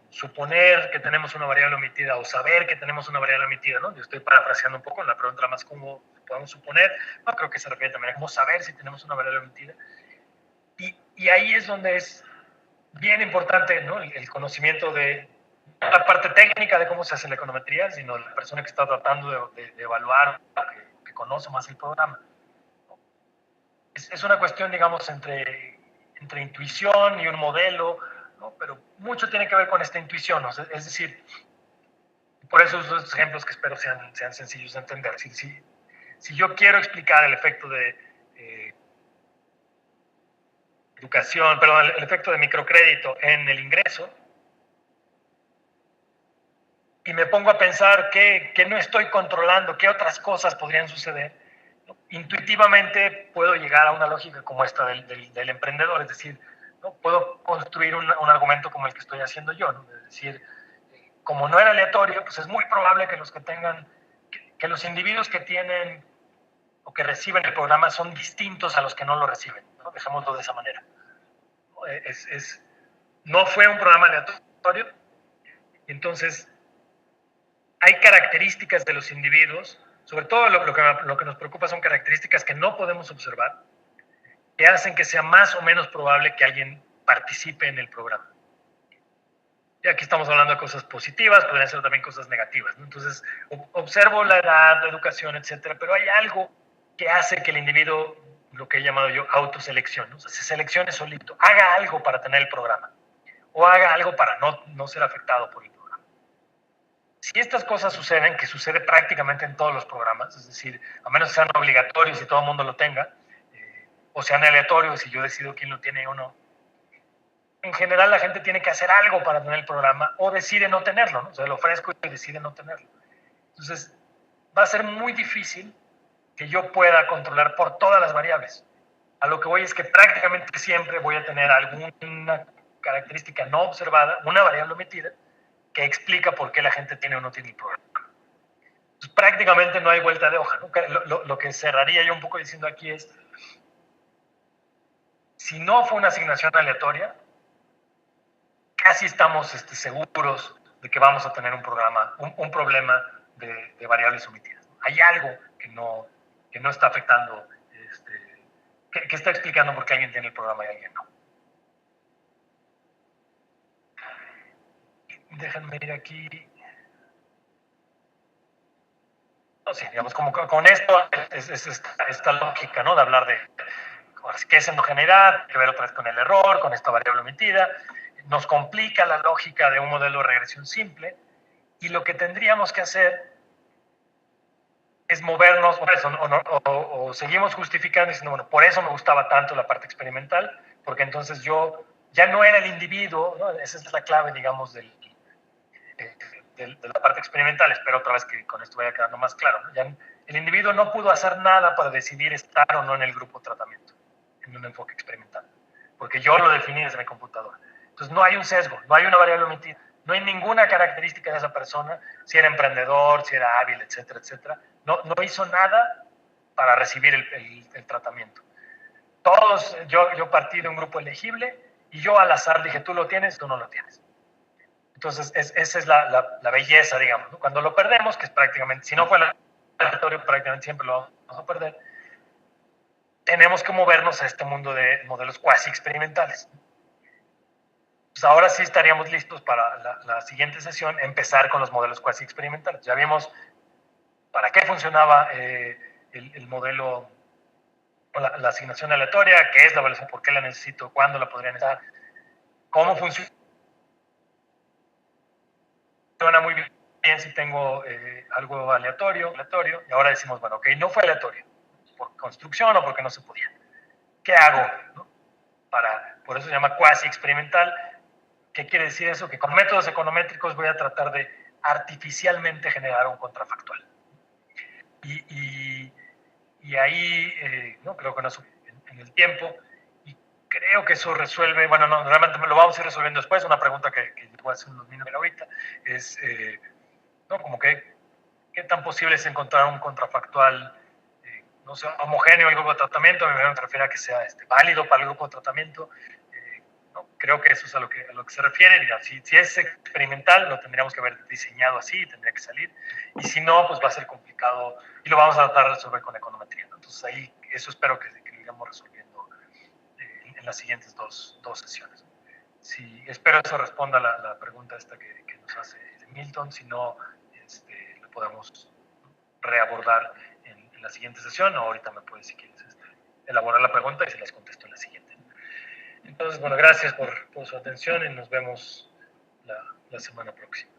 suponer que tenemos una variable omitida o saber que tenemos una variable omitida, ¿no? Yo estoy parafraseando un poco, la pregunta más cómo podemos suponer, no creo que se refiere también a cómo saber si tenemos una variable omitida. Y ahí es donde es bien importante, ¿no? El conocimiento de la parte técnica de cómo se hace la econometría, sino la persona que está tratando de evaluar, que conoce más el programa. Es una cuestión, digamos, entre intuición y un modelo, ¿no? Pero mucho tiene que ver con esta intuición, ¿no? Es decir, por eso esos ejemplos que espero sean sencillos de entender. Si yo quiero explicar el efecto de educación, perdón, el efecto de microcrédito en el ingreso, y me pongo a pensar que no estoy controlando, qué otras cosas podrían suceder, ¿no? Intuitivamente puedo llegar a una lógica como esta del emprendedor, es decir, ¿no? Puedo construir un argumento como el que estoy haciendo yo, ¿no? Es decir, como no era aleatorio, pues es muy probable que los que tengan, que los individuos que tienen o que reciben el programa son distintos a los que no lo reciben, ¿no? Dejémoslo de esa manera. No fue un programa aleatorio, entonces hay características de los individuos, sobre todo lo que nos preocupa son características que no podemos observar, que hacen que sea más o menos probable que alguien participe en el programa. Y aquí estamos hablando de cosas positivas, podrían ser también cosas negativas, ¿no? Entonces, observo la edad, la educación, etcétera, pero hay algo que hace que el individuo, lo que he llamado yo autoselección, ¿no? O sea, se seleccione solito, haga algo para tener el programa, o haga algo para no ser afectado por el programa. Si estas cosas suceden, que sucede prácticamente en todos los programas, es decir, a menos que sean obligatorios y todo el mundo lo tenga, o sean aleatorios y yo decido quién lo tiene o no, en general la gente tiene que hacer algo para tener el programa o decide no tenerlo, ¿no? O sea, lo ofrezco y decide no tenerlo. Entonces, va a ser muy difícil que yo pueda controlar por todas las variables. A lo que voy es que prácticamente siempre voy a tener alguna característica no observada, una variable omitida, que explica por qué la gente tiene o no tiene el programa. Pues prácticamente no hay vuelta de hoja, ¿no? Lo que cerraría yo un poco diciendo aquí es, si no fue una asignación aleatoria, casi estamos seguros de que vamos a tener un problema de variables omitidas. Hay algo que no está afectando, que está explicando por qué alguien tiene el programa y alguien no. Déjenme ir aquí. No sé, digamos, como con esto es esta lógica, ¿no? De hablar de qué es endogeneidad, que ver otra vez con el error, con esta variable omitida. Nos complica la lógica de un modelo de regresión simple y lo que tendríamos que hacer es movernos, o seguimos justificando diciendo, bueno, por eso me gustaba tanto la parte experimental, porque entonces yo ya no era el individuo, ¿no? Esa es la clave, digamos, de la parte experimental. Espero otra vez que con esto vaya quedando más claro, ¿no? Ya el individuo no pudo hacer nada para decidir estar o no en el grupo de tratamiento, en un enfoque experimental, porque yo lo definí desde mi computadora. Entonces no hay un sesgo, no hay una variable omitida, no hay ninguna característica de esa persona, si era emprendedor, si era hábil, etcétera, etcétera. No hizo nada para recibir el tratamiento. Yo partí de un grupo elegible y yo al azar dije, tú lo tienes, tú no lo tienes. Entonces, esa es la belleza, digamos, ¿no? Cuando lo perdemos, que es prácticamente, si no fue aleatorio, prácticamente siempre lo vamos a perder, tenemos que movernos a este mundo de modelos cuasi experimentales. Pues ahora sí estaríamos listos para la siguiente sesión, empezar con los modelos cuasi experimentales. Ya vimos para qué funcionaba el modelo, la asignación aleatoria, qué es la evaluación, por qué la necesito, cuándo la podría necesitar, cómo funciona muy bien si tengo algo aleatorio, y ahora decimos, bueno, ok, no fue aleatorio, por construcción o porque no se podía. ¿Qué hago? ¿No? Por eso se llama cuasi experimental. ¿Qué quiere decir eso? Que con métodos econométricos voy a tratar de artificialmente generar un contrafactual. Y, y, y ahí, ¿no? Creo que no en el tiempo, y creo que eso resuelve, bueno, no, realmente lo vamos a ir resolviendo después, una pregunta que voy a hacer unos minutos ahorita, es, ¿no? Como que, ¿qué tan posible es encontrar un contrafactual, no sé, homogéneo el grupo de tratamiento? Me refiero a que sea válido para el grupo de tratamiento. ¿No? Creo que eso es a lo que se refiere. Digamos, si es experimental, lo tendríamos que haber diseñado así, tendría que salir. Y si no, pues va a ser complicado y lo vamos a tratar de resolver con econometría, ¿no? Entonces ahí, eso espero que lo iremos resolviendo en las siguientes dos sesiones. Sí, espero eso responda a la pregunta esta que nos hace Milton. Si no, lo podemos reabordar en la siguiente sesión, o ahorita me puedes, si quieres, elaborar la pregunta y se las contesto en la siguiente. Entonces, bueno, gracias por su atención y nos vemos la semana próxima.